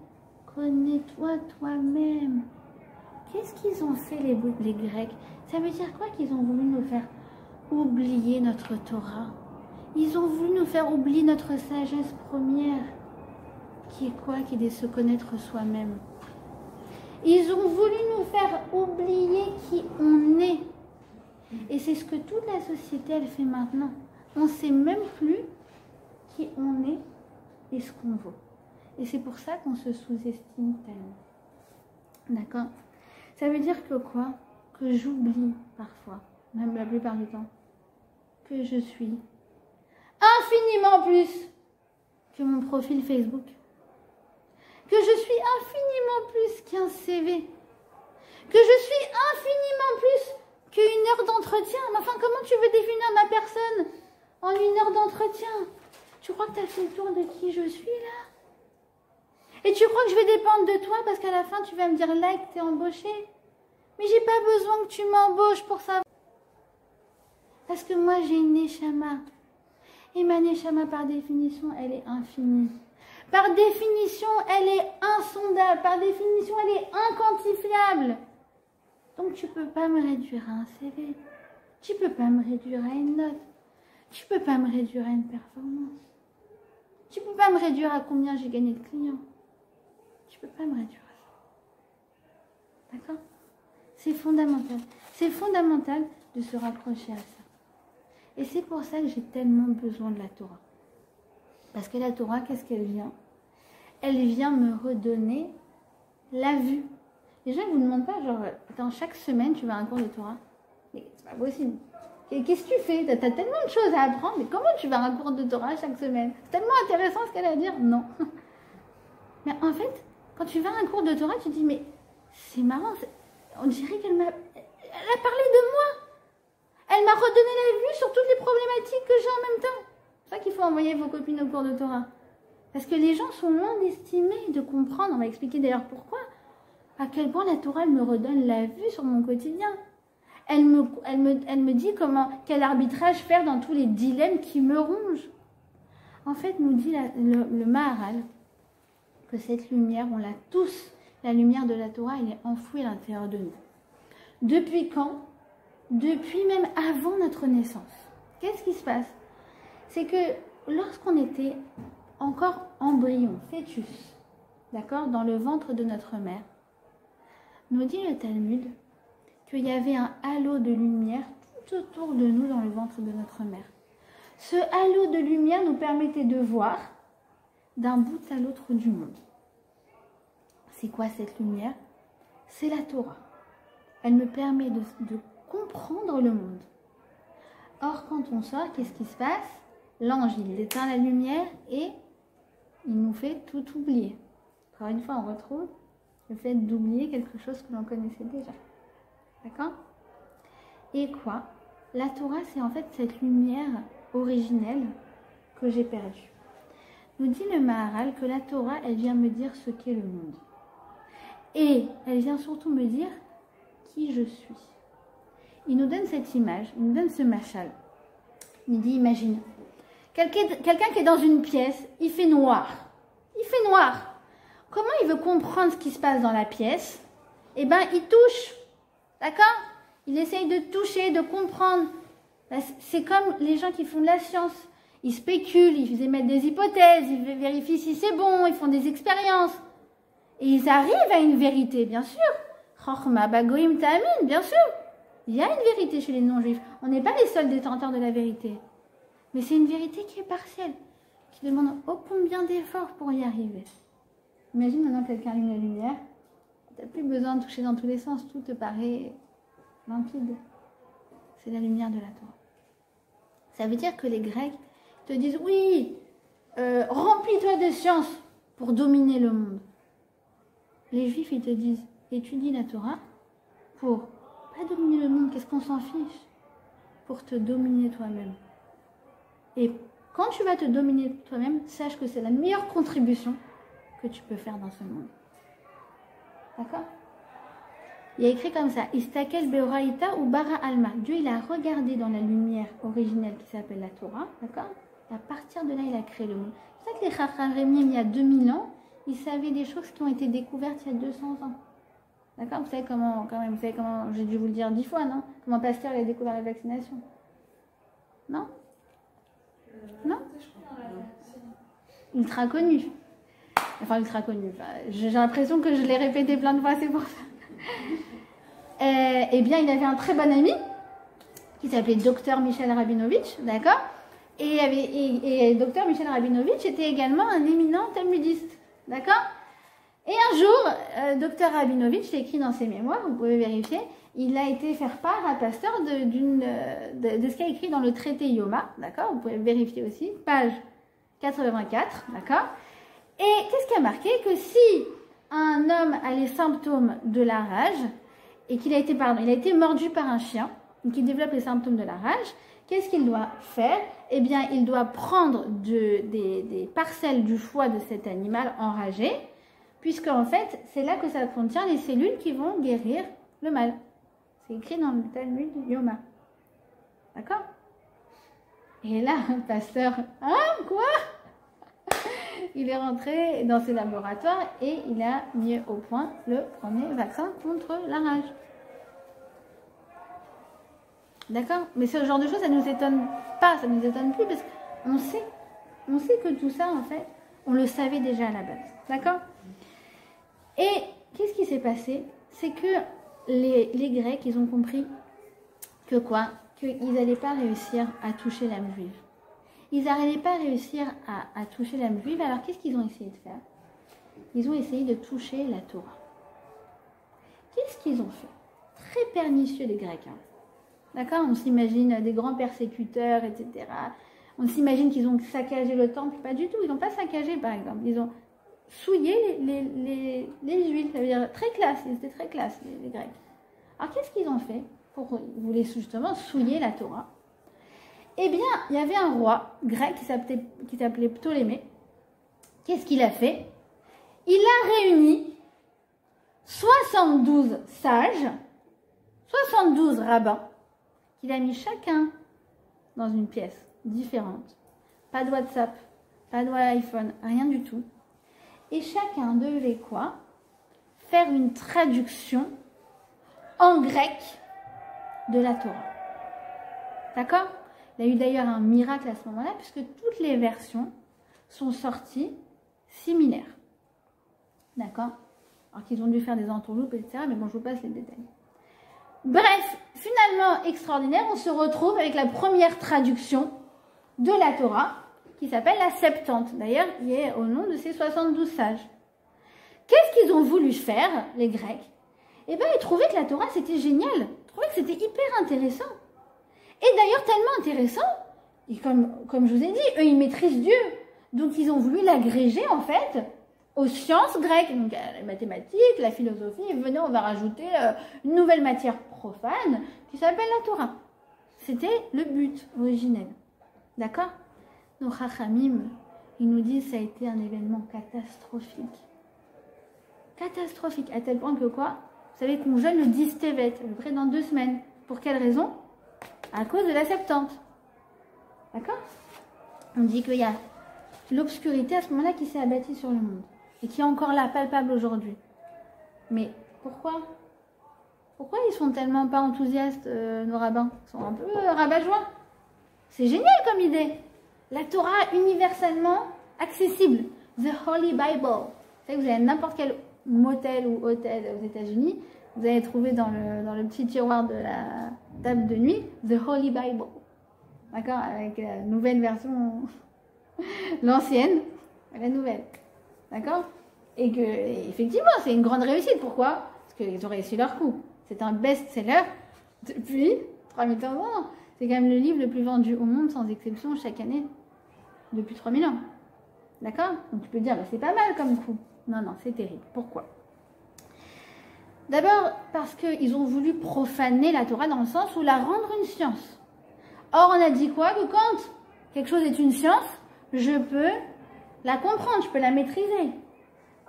Connais-toi toi-même. Qu'est-ce qu'ils ont fait les Grecs? Ça veut dire quoi qu'ils ont voulu nous faire oublier notre Torah? Ils ont voulu nous faire oublier notre sagesse première. Qui est quoi? Qui est de se connaître soi-même. Ils ont voulu nous faire oublier qui on est. Et c'est ce que toute la société, elle fait maintenant. On ne sait même plus qui on est et ce qu'on vaut. Et c'est pour ça qu'on se sous-estime tellement. D'accord? Ça veut dire que quoi? Que j'oublie parfois, même la plupart du temps, que je suis infiniment plus que mon profil Facebook. Que je suis infiniment plus qu'un CV. Que je suis infiniment plus qu'une heure d'entretien. Mais enfin, comment tu veux définir ma personne en une heure d'entretien? Tu crois que tu as fait le tour de qui je suis là? Et tu crois que je vais dépendre de toi parce qu'à la fin, tu vas me dire là que tu es embauché? Mais j'ai pas besoin que tu m'embauches pour ça. Parce que moi, j'ai une neshama. Et ma neshama, par définition, elle est infinie. Par définition, elle est insondable. Par définition, elle est inquantifiable. Donc, tu ne peux pas me réduire à un CV. Tu ne peux pas me réduire à une note. Tu ne peux pas me réduire à une performance. Tu ne peux pas me réduire à combien j'ai gagné de clients. Tu ne peux pas me réduire à ça. D'accord? C'est fondamental. C'est fondamental de se rapprocher à ça. Et c'est pour ça que j'ai tellement besoin de la Torah. Parce que la Torah, qu'est-ce qu'elle vient? Elle vient me redonner la vue. Les gens ne vous demandent pas, genre, attends, chaque semaine, tu vas à un cours de Torah. Mais c'est pas possible. Qu'est-ce que tu fais? Tu as tellement de choses à apprendre, mais comment tu vas à un cours de Torah chaque semaine? C'est tellement intéressant ce qu'elle a à dire. Non. Mais en fait, quand tu vas à un cours de Torah, tu te dis, mais c'est marrant, on dirait qu'elle a parlé de moi. Elle m'a redonné la vue sur toutes les problématiques que j'ai en même temps. C'est pour ça qu'il faut envoyer vos copines au cours de Torah. Parce que les gens sont loin d'estimer, de comprendre. On va expliquer d'ailleurs pourquoi. À quel point la Torah, elle me redonne la vue sur mon quotidien. Elle me dit quel arbitrage faire dans tous les dilemmes qui me rongent. En fait, nous dit le Maharal que cette lumière, on l'a tous. La lumière de la Torah, elle est enfouie à l'intérieur de nous. Depuis quand? Depuis même avant notre naissance. Qu'est-ce qui se passe? C'est que lorsqu'on était encore embryon, fœtus, d'accord, dans le ventre de notre mère, nous dit le Talmud qu'il y avait un halo de lumière tout autour de nous dans le ventre de notre mère. Ce halo de lumière nous permettait de voir d'un bout à l'autre du monde. C'est quoi cette lumière? C'est la Torah. Elle me permet de comprendre le monde. Or, quand on sort, qu'est-ce qui se passe? L'ange, il éteint la lumière et il nous fait tout oublier. Encore une fois, on retrouve le fait d'oublier quelque chose que l'on connaissait déjà. D'accord? Et quoi? La Torah, c'est en fait cette lumière originelle que j'ai perdue. Nous dit le Maharal que la Torah, elle vient me dire ce qu'est le monde. Et elle vient surtout me dire qui je suis. Il nous donne cette image, il nous donne ce machal. Il dit, imagine, quelqu'un qui est dans une pièce, il fait noir. Il fait noir. Comment il veut comprendre ce qui se passe dans la pièce? Eh bien, il touche. D'accord? Il essaye de toucher, de comprendre. C'est comme les gens qui font de la science. Ils spéculent, ils émettent des hypothèses, ils vérifient si c'est bon, ils font des expériences. Et ils arrivent à une vérité, bien sûr. Chochma bagoim ta'amin, bien sûr. Il y a une vérité chez les non-juifs. On n'est pas les seuls détenteurs de la vérité. Mais c'est une vérité qui est partielle, qui demande ô combien d'efforts pour y arriver. Imagine maintenant quelqu'un allume la lumière. Tu n'as plus besoin de toucher dans tous les sens. Tout te paraît limpide. C'est la lumière de la Torah. Ça veut dire que les Grecs te disent, oui, remplis-toi de science pour dominer le monde. Les Juifs, ils te disent, étudie la Torah pour pas dominer le monde, qu'est-ce qu'on s'en fiche? Pour te dominer toi-même. Et quand tu vas te dominer toi-même, sache que c'est la meilleure contribution que tu peux faire dans ce monde. D'accord? Il y a écrit comme ça, Istakel Beoraïta ou Bara Alma. Dieu, il a regardé dans la lumière originelle qui s'appelle la Torah, d'accord? Et à partir de là, il a créé le monde. C'est ça que les Chachamim, il y a 2000 ans, ils savaient des choses qui ont été découvertes il y a 200 ans. D'accord? Vous savez comment, quand même, vous savez comment, j'ai dû vous le dire 10 fois, non? Comment Pasteur a découvert la vaccination? Non? Non? Ultra connu. Enfin, ultra connu. Enfin, j'ai l'impression que je l'ai répété plein de fois, c'est pour ça. Eh bien, il avait un très bon ami qui s'appelait Dr Michel Rabinovitch, d'accord? Et Dr Michel Rabinovitch était également un éminent talmudiste, d'accord? Et un jour, Dr Rabinovitch, c'est écrit dans ses mémoires, vous pouvez vérifier, il a été faire part à Pasteur de ce qu'il a écrit dans le traité Yoma, d'accord? Vous pouvez vérifier aussi, page 84, d'accord? Et qu'est-ce qui a marqué? Que si un homme a les symptômes de la rage et qu'il a été, il a été mordu par un chien et qu'il développe les symptômes de la rage, qu'est-ce qu'il doit faire? Eh bien, il doit prendre des parcelles du foie de cet animal enragé, puisque en fait, c'est là que ça contient les cellules qui vont guérir le mal. C'est écrit dans le Talmud Yoma. D'accord? Et là, Pasteur, hein, quoi? Il est rentré dans ses laboratoires et il a mis au point le premier vaccin contre la rage. D'accord? Mais ce genre de choses, ça ne nous étonne pas, ça ne nous étonne plus parce qu'on sait que tout ça, en fait, on le savait déjà à la base. D'accord? Et qu'est-ce qui s'est passé? C'est que les Grecs, ils ont compris que quoi? Qu'ils n'allaient pas réussir à toucher l'âme juive. Ils n'arrivaient pas à réussir à toucher l'âme juive. Alors, qu'est-ce qu'ils ont essayé de faire? Ils ont essayé de toucher la Torah. Qu'est-ce qu'ils ont fait? Très pernicieux, les Grecs. Hein. D'accord? On s'imagine des grands persécuteurs, etc. On s'imagine qu'ils ont saccagé le temple. Pas du tout. Ils n'ont pas saccagé, par exemple. Ils ont souillé les Juifs. Ça veut dire très classe. Ils étaient très classe, les Grecs. Alors, qu'est-ce qu'ils ont fait? Ils voulaient justement souiller la Torah. Eh bien, il y avait un roi grec qui s'appelait Ptolémée. Qu'est-ce qu'il a fait? Il a réuni 72 sages, 72 rabbins, qu'il a mis chacun dans une pièce différente. Pas de WhatsApp, pas de iPhone, rien du tout. Et chacun devait quoi? Faire une traduction en grec de la Torah. D'accord? Il y a eu d'ailleurs un miracle à ce moment-là, puisque toutes les versions sont sorties similaires. D'accord? Alors qu'ils ont dû faire des entourloupes, etc. Mais bon, je vous passe les détails. Bref, finalement, extraordinaire, on se retrouve avec la première traduction de la Torah, qui s'appelle la Septante, d'ailleurs, qui est au nom de ces 72 sages. Qu'est-ce qu'ils ont voulu faire, les Grecs? Eh bien, ils trouvaient que la Torah, c'était génial. Ils trouvaient que c'était hyper intéressant. Et d'ailleurs, tellement intéressant, et comme je vous ai dit, eux, ils maîtrisent Dieu. Donc, ils ont voulu l'agréger, en fait, aux sciences grecques. Donc, la mathématique, la philosophie, et venez, on va rajouter une nouvelle matière profane qui s'appelle la Torah. C'était le but originel. D'accord? Nos Chachamim, ils nous disent que ça a été un événement catastrophique. Catastrophique, à tel point que quoi? Vous savez qu'on jeûne le 10 Tevet, à peu près dans 2 semaines. Pour quelle raison? À cause de la Septante. D'accord? On dit qu'il y a l'obscurité à ce moment-là qui s'est abattue sur le monde. Et qui est encore là, palpable aujourd'hui. Mais pourquoi? Pourquoi ils sont tellement pas enthousiastes, nos rabbins? Ils sont un peu rabat-joie. C'est génial comme idée. La Torah universellement accessible. The Holy Bible. Vous savez que vous avez n'importe quel motel ou hôtel aux États-Unis, vous allez trouver dans le petit tiroir de la table de nuit The Holy Bible. D'accord? Avec la nouvelle version, l'ancienne, la nouvelle. D'accord? Et que, effectivement, c'est une grande réussite. Pourquoi? Parce qu'ils ont réussi leur coup. C'est un best-seller depuis 3500 ans. C'est quand même le livre le plus vendu au monde, sans exception, chaque année, depuis 3000 ans. D'accord? Donc tu peux dire, bah, c'est pas mal comme coup. Non, non, c'est terrible. Pourquoi? D'abord, parce qu'ils ont voulu profaner la Torah dans le sens où la rendre une science. Or, on a dit quoi? Que quand quelque chose est une science, je peux la comprendre, je peux la maîtriser.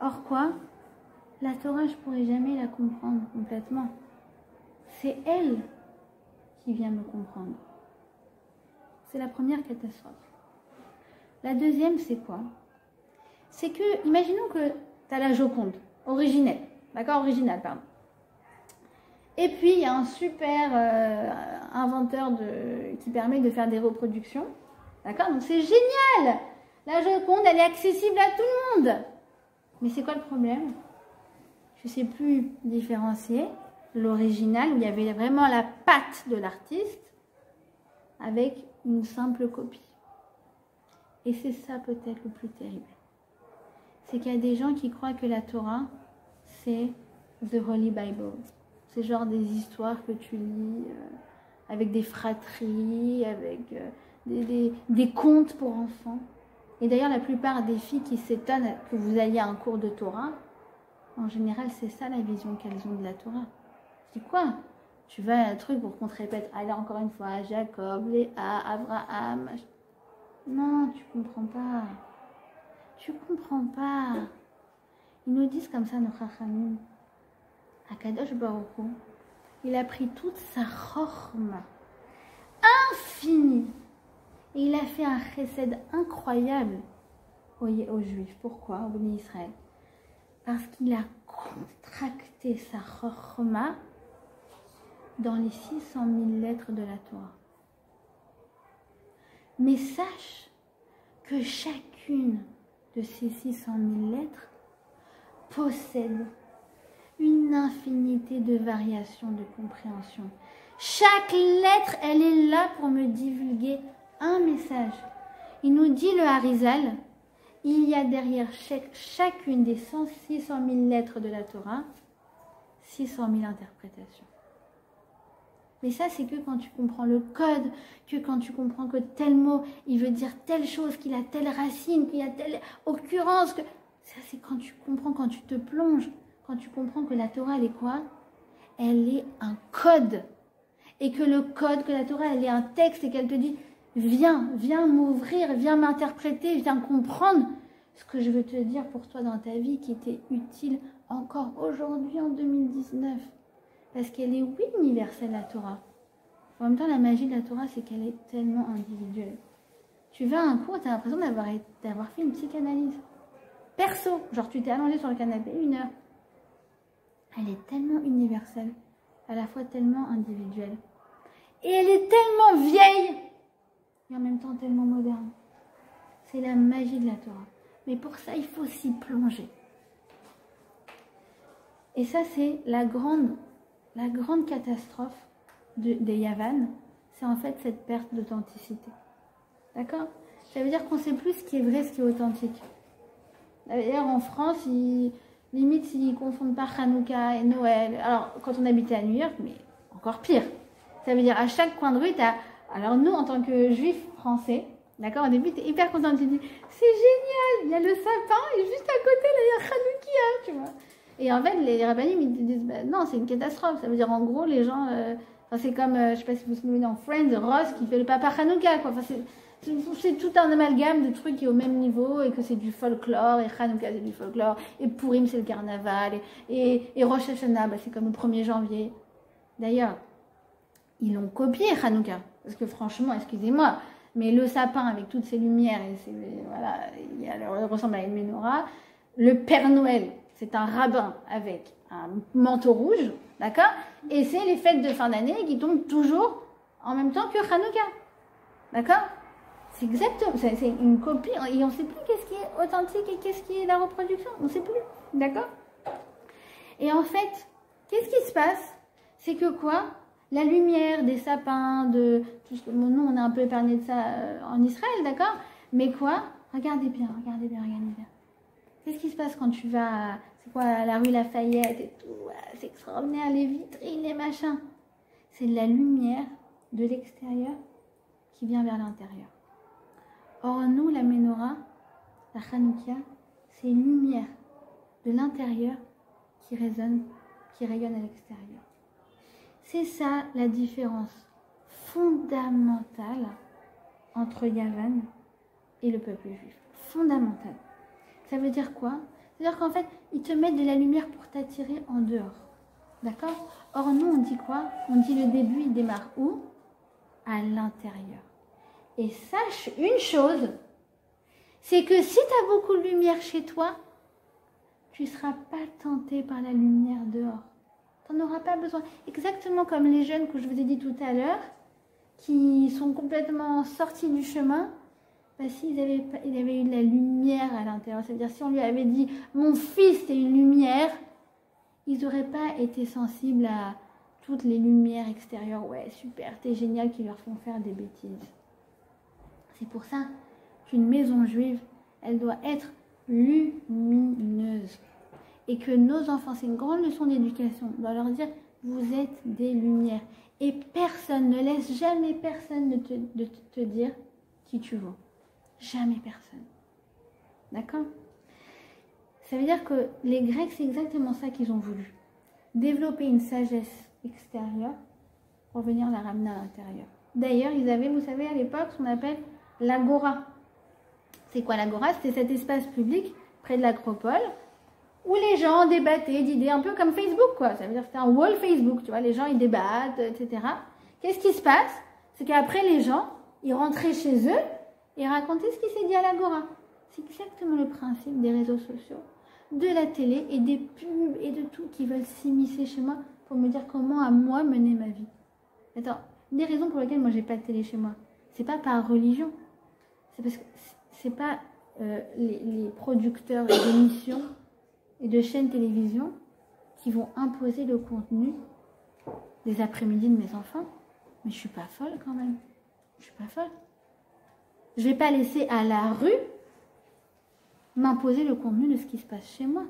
Or quoi? La Torah, je ne pourrai jamais la comprendre complètement. C'est elle qui vient me comprendre. C'est la première catastrophe. La deuxième, c'est quoi? C'est que, imaginons que tu as la Joconde, originelle. D'accord? Originale, pardon. Et puis, il y a un super inventeur qui permet de faire des reproductions. D'accord? Donc, c'est génial! La Joconde, elle est accessible à tout le monde. Mais c'est quoi le problème? Je ne sais plus différencier l'original, où il y avait vraiment la patte de l'artiste, avec une simple copie. Et c'est ça peut-être le plus terrible. C'est qu'il y a des gens qui croient que la Torah, c'est The Holy Bible. C'est genre des histoires que tu lis avec des fratries, avec des contes pour enfants. Et d'ailleurs, la plupart des filles qui s'étonnent que vous alliez à un cours de Torah, en général, c'est ça la vision qu'elles ont de la Torah. Je dis quoi? Tu vas à un truc pour qu'on te répète, allez encore une fois, Jacob, Léa, Abraham. Non, tu comprends pas. Tu comprends pas. Ils nous disent comme ça, nos Chachamim. Akadosh Baruch Hu, il a pris toute sa chorma infinie et il a fait un chesed incroyable aux Juifs. Pourquoi? Au béni Israël. Parce qu'il a contracté sa chorma dans les 600 000 lettres de la Torah. Mais sache que chacune de ces 600 000 lettres possède une infinité de variations de compréhension. Chaque lettre, elle est là pour me divulguer un message. Il nous dit le Harizal, il y a derrière chacune des 600 000 lettres de la Torah, 600 000 interprétations. Mais ça, c'est que quand tu comprends le code, que quand tu comprends que tel mot, il veut dire telle chose, qu'il a telle racine, qu'il y a telle occurrence. Ça, c'est quand tu comprends, quand tu te plonges, quand tu comprends que la Torah, elle est quoi? Elle est un code. Et que le code, que la Torah, elle est un texte et qu'elle te dit, viens m'ouvrir, viens m'interpréter, viens comprendre ce que je veux te dire pour toi dans ta vie qui était utile encore aujourd'hui en 2019. Parce qu'elle est, oui, universelle, la Torah. En même temps, la magie de la Torah, c'est qu'elle est tellement individuelle. Tu vas à un cours, tu as l'impression d'avoir fait une psychanalyse. Perso, genre tu t'es allongé sur le canapé 1 heure. Elle est tellement universelle, à la fois tellement individuelle. Et elle est tellement vieille, et en même temps tellement moderne. C'est la magie de la Torah. Mais pour ça, il faut s'y plonger. Et ça, c'est la grande catastrophe des Yavan, c'est en fait cette perte d'authenticité. D'accord? Ça veut dire qu'on ne sait plus ce qui est vrai, ce qui est authentique. D'ailleurs, en France, limite, ils ne confondent pas Hanouka et Noël. Alors, quand on habitait à New York, mais encore pire. Ça veut dire, à chaque coin de rue, t'as... Alors, nous, en tant que juifs français, d'accord, au début, tu es hyper content. Tu te dis, c'est génial, il y a le sapin, et juste à côté, là, il y a Hanoukia, tu vois. Et en fait, les rabbinim, ils te disent, bah, non, c'est une catastrophe. Ça veut dire, en gros, les gens... c'est comme, je ne sais pas si vous vous souvenez, dans Friends, Ross qui fait le papa Hanouka, quoi. Enfin, c'est tout un amalgame de trucs qui est au même niveau et que c'est du folklore, et Hanouka c'est du folklore, et Purim c'est le carnaval, et Rosh Hashanah, bah, c'est comme le 1er janvier. D'ailleurs, ils l'ont copié Hanouka, parce que franchement, excusez-moi, mais le sapin avec toutes ces lumières, voilà, il ressemble à une menorah. Le Père Noël, c'est un rabbin avec un manteau rouge, d'accord? Et c'est les fêtes de fin d'année qui tombent toujours en même temps que Hanouka, d'accord? C'est exactement, c'est une copie, et on ne sait plus qu'est-ce qui est authentique et qu'est-ce qui est la reproduction, on ne sait plus, d'accord? Et en fait, qu'est-ce qui se passe? C'est que quoi? La lumière des sapins, nous on a un peu épargné de ça en Israël, d'accord? Mais quoi? Regardez bien, regardez bien, regardez bien. Qu'est-ce qui se passe quand tu vas, c'est quoi, à la rue Lafayette et tout, c'est extraordinaire, les vitrines, les machins. C'est de la lumière de l'extérieur qui vient vers l'intérieur. Or, nous, la menorah, la Hanouka, c'est une lumière de l'intérieur qui rayonne à l'extérieur. C'est ça la différence fondamentale entre Yavan et le peuple juif. Fondamentale. Ça veut dire quoi? C'est-à-dire qu'en fait, ils te mettent de la lumière pour t'attirer en dehors. D'accord? Or, nous, on dit quoi? On dit le début, il démarre où? À l'intérieur. Et sache une chose, c'est que si tu as beaucoup de lumière chez toi, tu ne seras pas tenté par la lumière dehors. Tu n'en auras pas besoin. Exactement comme les jeunes que je vous ai dit tout à l'heure, qui sont complètement sortis du chemin, bah, s'ils avaient eu de la lumière à l'intérieur, c'est-à-dire si on lui avait dit « mon fils, t'es une lumière », ils n'auraient pas été sensibles à toutes les lumières extérieures. Ouais, super, t'es génial, qui leur font faire des bêtises. C'est pour ça qu'une maison juive, elle doit être lumineuse. Et que nos enfants, c'est une grande leçon d'éducation, on doit leur dire, vous êtes des lumières. Et personne, ne laisse jamais personne de te dire qui tu vaux. Jamais personne. D'accord? Ça veut dire que les Grecs, c'est exactement ça qu'ils ont voulu. Développer une sagesse extérieure pour venir la ramener à l'intérieur. D'ailleurs, ils avaient, vous savez, à l'époque, ce qu'on appelle l'agora. C'est quoi l'agora? C'était cet espace public près de l'acropole où les gens débattaient d'idées, un peu comme Facebook, quoi. Ça veut dire que c'était un wall Facebook, tu vois, les gens, ils débattent, etc. Qu'est-ce qui se passe? C'est qu'après, les gens, ils rentraient chez eux et racontaient ce qui s'est dit à l'agora. C'est exactement le principe des réseaux sociaux, de la télé et des pubs et de tout qui veulent s'immiscer chez moi pour me dire comment à moi mener ma vie. Attends, une des raisons pour lesquelles moi j'ai pas de télé chez moi, c'est pas par religion, c'est parce que c'est pas les producteurs d'émissions et de chaînes télévision qui vont imposer le contenu des après-midi de mes enfants. Mais je suis pas folle quand même. Je suis pas folle. Je vais pas laisser à la rue m'imposer le contenu de ce qui se passe chez moi.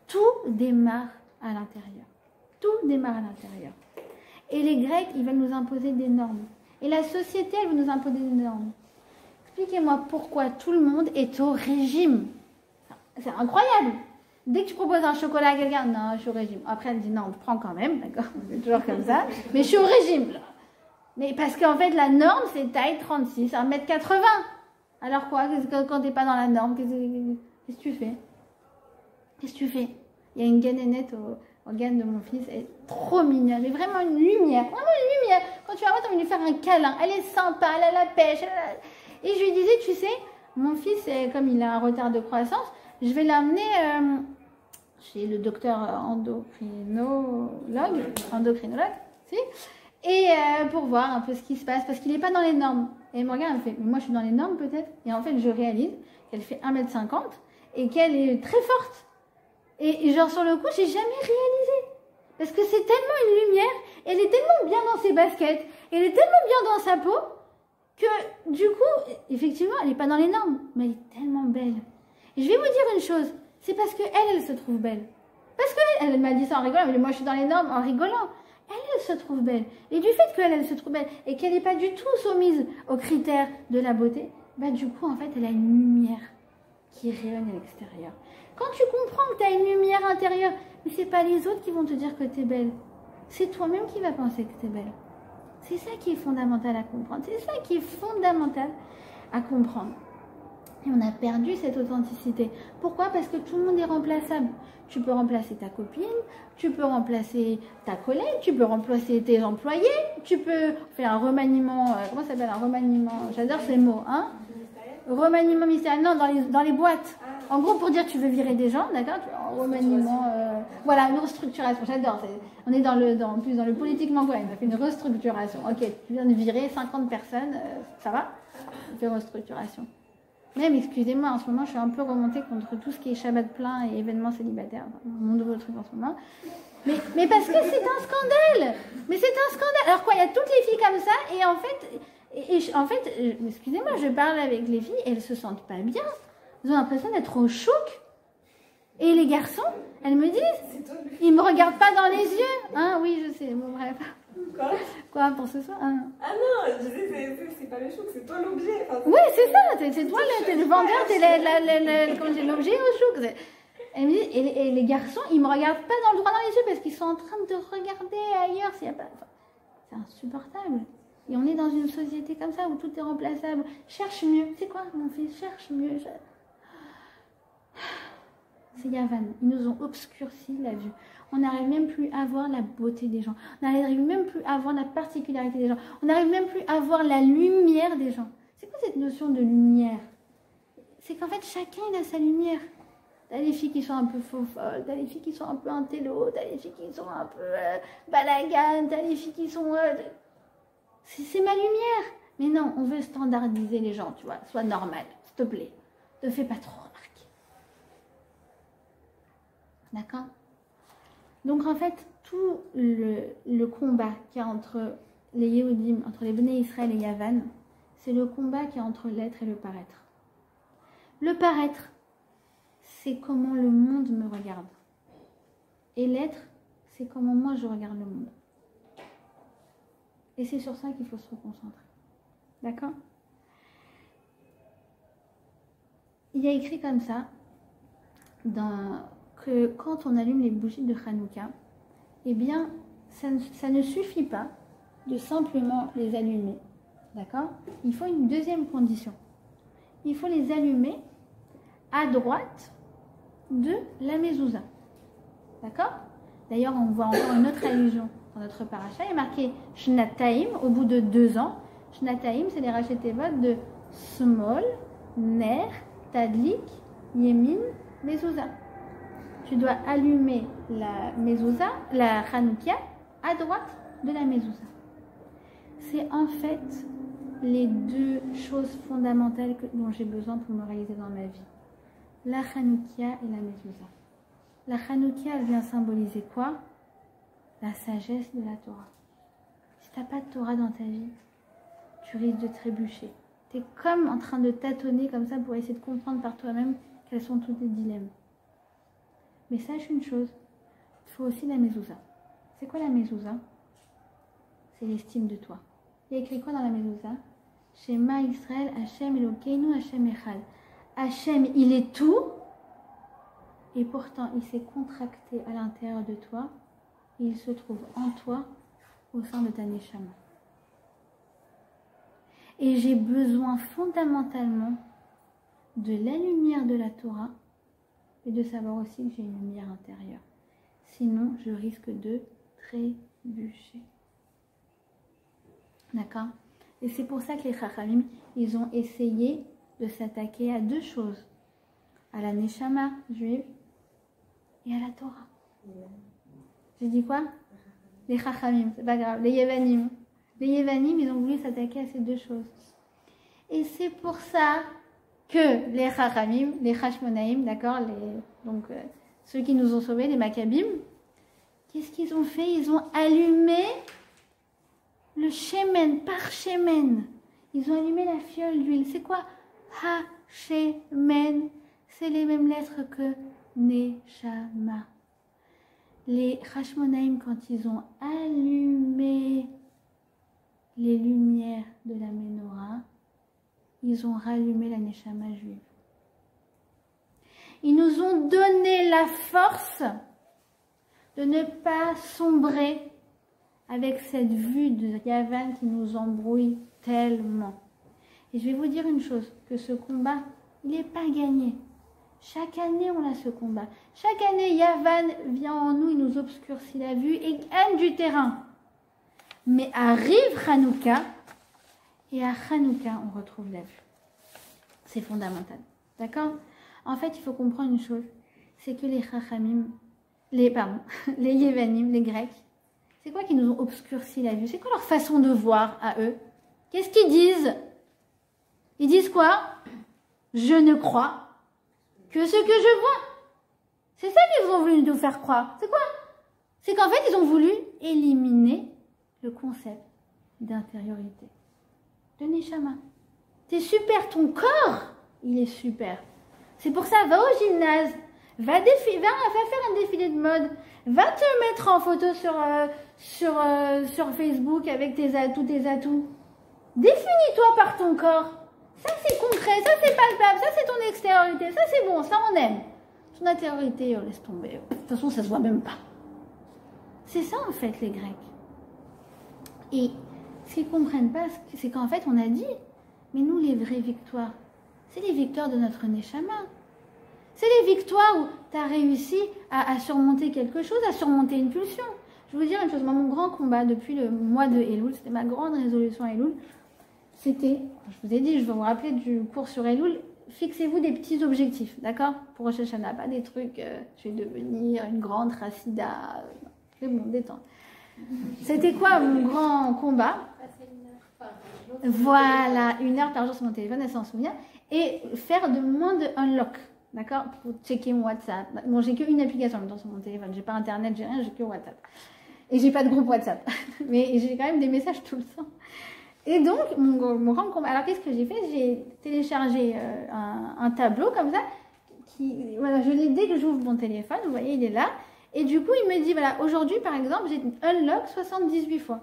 Tout démarre à l'intérieur. Tout démarre à l'intérieur. Et les Grecs, ils veulent nous imposer des normes. Et la société, elle veut nous imposer des normes. Expliquez-moi pourquoi tout le monde est au régime. C'est incroyable. Dès que tu proposes un chocolat à quelqu'un, non, je suis au régime. Après, elle dit non, on le prend quand même, d'accord? C'est toujours comme ça. Mais je suis au régime, là. Mais parce qu'en fait, la norme, c'est taille 36, 1m80. Alors quoi? Quand t'es pas dans la norme, qu'est-ce que tu fais? Qu'est-ce que tu fais? Il y a une ganénette au gaine de mon fils, elle est trop mignonne, mais vraiment une lumière. Vraiment une lumière. Quand tu vas voir, tu as envie de lui faire un câlin. Elle est sympa, elle a la pêche. Et je lui disais, tu sais, mon fils, comme il a un retard de croissance, je vais l'amener chez le docteur endocrinologue, si, et pour voir un peu ce qui se passe, parce qu'il n'est pas dans les normes. Et elle me regarde, elle me fait, mais moi je suis dans les normes peut-être. Et en fait, je réalise qu'elle fait 1m50 et qu'elle est très forte. Et genre sur le coup, j'ai jamais réalisé. Parce que c'est tellement une lumière, elle est tellement bien dans ses baskets, elle est tellement bien dans sa peau, que du coup, effectivement, elle n'est pas dans les normes, mais elle est tellement belle. Et je vais vous dire une chose, c'est parce qu'elle, elle se trouve belle. Parce qu'elle m'a dit ça en rigolant, mais moi je suis dans les normes en rigolant. Elle se trouve belle. Et du fait qu'elle, elle se trouve belle et qu'elle n'est pas du tout soumise aux critères de la beauté, bah du coup, en fait, elle a une lumière qui rayonne à l'extérieur. Quand tu comprends que tu as une lumière intérieure, mais c'est pas les autres qui vont te dire que tu es belle. C'est toi-même qui vas penser que tu es belle. C'est ça qui est fondamental à comprendre. C'est ça qui est fondamental à comprendre. Et on a perdu cette authenticité. Pourquoi? Parce que tout le monde est remplaçable. Tu peux remplacer ta copine, tu peux remplacer ta collègue, tu peux remplacer tes employés, tu peux faire un remaniement, comment ça s'appelle un remaniement? J'adore ces mots, hein? Remaniement ministériel, non, dans les boîtes. En gros, pour dire tu veux virer des gens, d'accord? Un remaniement, voilà, une restructuration, j'adore. On est plus dans le politiquement correct, ça fait une restructuration. Ok, tu viens de virer 50 personnes, ça va? On fait une restructuration. Même, excusez-moi, en ce moment, je suis un peu remontée contre tout ce qui est Shabbat plein et événements célibataires. Mon nouveau truc en ce moment. Mais parce que c'est un scandale. Mais c'est un scandale. Alors quoi, il y a toutes les filles comme ça et en fait, excusez-moi, je parle avec les filles et elles se sentent pas bien. Elles ont l'impression d'être au choc. Et les garçons, elles me disent, ils me regardent pas dans les yeux. Hein, oui, je sais, bon bref. Quoi pour ce soir hein? Ah non, je disais, c'est pas le chouk, c'est toi l'objet. Enfin, oui, c'est ça, c'est toi le vendeur, t'es l'objet au chouk. Elle me dit, et les garçons, ils me regardent pas droit dans les yeux parce qu'ils sont en train de regarder ailleurs. S'il y a pas... enfin, c'est insupportable. Et on est dans une société comme ça où tout est remplaçable. Cherche mieux. C'est quoi, mon fils? Cherche mieux. C'est Yavan. Ils nous ont obscurci la vue. On n'arrive même plus à voir la beauté des gens. On n'arrive même plus à voir la particularité des gens. On n'arrive même plus à voir la lumière des gens. C'est quoi cette notion de lumière? C'est qu'en fait, chacun il a sa lumière. T'as les filles qui sont un peu faux-folles, t'as les filles qui sont un peu intello, t'as les filles qui sont un peu balaganes, t'as les filles qui sont... c'est ma lumière. Mais non, on veut standardiser les gens, tu vois. Sois normal, s'il te plaît. Ne fais pas trop remarquer. D'accord? Donc en fait, tout le combat qu'il y a entre les Yehudim, entre les Bnei Israël et Yavan, c'est le combat qui est entre l'être et le paraître. Le paraître, c'est comment le monde me regarde. Et l'être, c'est comment moi je regarde le monde. Et c'est sur ça qu'il faut se concentrer. D'accord? Il y a écrit comme ça, que quand on allume les bougies de Hanouka, eh bien, ça ne suffit pas de simplement les allumer. D'accord? Il faut une deuxième condition. Il faut les allumer à droite de la mezouza. D'accord? D'ailleurs, on voit encore une autre allusion dans notre paracha. Il est marqué Shnataim, au bout de 2 ans. Shnataim, c'est les rachetevot de Smol, Ner, Tadlik, Yemin, mezouza. Tu dois allumer la mezouza, la Hanoukia, à droite de la mezouza. C'est en fait les 2 choses fondamentales dont j'ai besoin pour me réaliser dans ma vie. La Hanoukia et la mezouza. La Hanoukia, elle vient symboliser quoi? La sagesse de la Torah. Si tu n'as pas de Torah dans ta vie, tu risques de trébucher. Tu es comme en train de tâtonner comme ça pour essayer de comprendre par toi-même quels sont tous tes dilemmes. Mais sache une chose, il faut aussi la mezouza. C'est quoi la mezouza? C'est l'estime de toi. Il y a écrit quoi dans la mezouza? Shema Israël, Hashem Elokeinu, Hashem Echad. Hashem, il est tout, et pourtant il s'est contracté à l'intérieur de toi, et il se trouve en toi, au sein de ta neshama. Et j'ai besoin fondamentalement de la lumière de la Torah, et de savoir aussi que j'ai une lumière intérieure. Sinon, je risque de trébucher. D'accord? Et c'est pour ça que les Chachamim, ils ont essayé de s'attaquer à 2 choses. À la Neshama juive et à la Torah. J'ai dit quoi? Les Chachamim, c'est pas grave. Les Yevanim. Les Yevanim, ils ont voulu s'attaquer à ces 2 choses. Et c'est pour ça que les Chachamim, les Hashmonaïm, d'accord, donc ceux qui nous ont sauvés, les Maccabim, qu'est-ce qu'ils ont fait? Ils ont allumé le shemen par shemen. Ils ont allumé la fiole d'huile. C'est quoi? Ha-she-men. C'est les mêmes lettres que Neshama. Les Hashmonaïm, quand ils ont allumé les lumières de la Menorah, ils ont rallumé la Neshama juive. Ils nous ont donné la force de ne pas sombrer avec cette vue de Yavan qui nous embrouille tellement. Et je vais vous dire une chose, que ce combat, il n'est pas gagné. Chaque année, on a ce combat. Chaque année, Yavan vient en nous, il nous obscurcit la vue et gagne du terrain. Mais arrive Hanouka, et à Hanouka, on retrouve la vue. C'est fondamental. D'accord? En fait, il faut comprendre une chose, c'est que les Chachamim, les Yévanim, les Grecs, c'est quoi qui nous ont obscurci la vue? C'est quoi leur façon de voir à eux? Qu'est-ce qu'ils disent? Ils disent quoi? Je ne crois que ce que je vois. C'est ça qu'ils ont voulu nous faire croire. C'est quoi? C'est qu'en fait, ils ont voulu éliminer le concept d'intériorité, de Neshama. T'es super, ton corps, il est super. C'est pour ça, va au gymnase, va faire un défilé de mode, va te mettre en photo sur Facebook avec tous tes atouts. Définis-toi par ton corps. Ça, c'est concret, ça, c'est palpable, ça, c'est ton extériorité, ça, c'est bon, ça, on aime. Ton intériorité, laisse tomber. De toute façon, ça se voit même pas. C'est ça, en fait, les Grecs. Et ce qu'ils ne comprennent pas, c'est qu'en fait, on a dit, mais nous, les vraies victoires, c'est les victoires de notre Neshama. C'est les victoires où tu as réussi à surmonter quelque chose, à surmonter une pulsion. Je vais vous dire une chose, moi, mon grand combat depuis le mois de Elul, c'était ma grande résolution à Elul, c'était, je vous ai dit, je vais vous rappeler du cours sur Elul, fixez-vous des petits objectifs, d'accord? Pour Rosh Hashanah, pas des trucs, je vais devenir une grande Chassida, c'est bon, détente. C'était quoi mon grand combat? Voilà, 1 heure par jour sur mon téléphone, elle s'en souvient, et faire de moins de unlock, d'accord? Pour checker mon WhatsApp. Bon, j'ai qu'une application en même temps sur mon téléphone, j'ai pas internet, j'ai rien, j'ai que WhatsApp. Et j'ai pas de groupe WhatsApp, mais j'ai quand même des messages tout le temps. Et donc, mon grand combat. Alors, qu'est-ce que j'ai fait? J'ai téléchargé un tableau comme ça. Voilà, je l'ai dès que j'ouvre mon téléphone. Vous voyez, il est là. Et du coup, il me dit, voilà, aujourd'hui, par exemple, j'ai unlock 78 fois.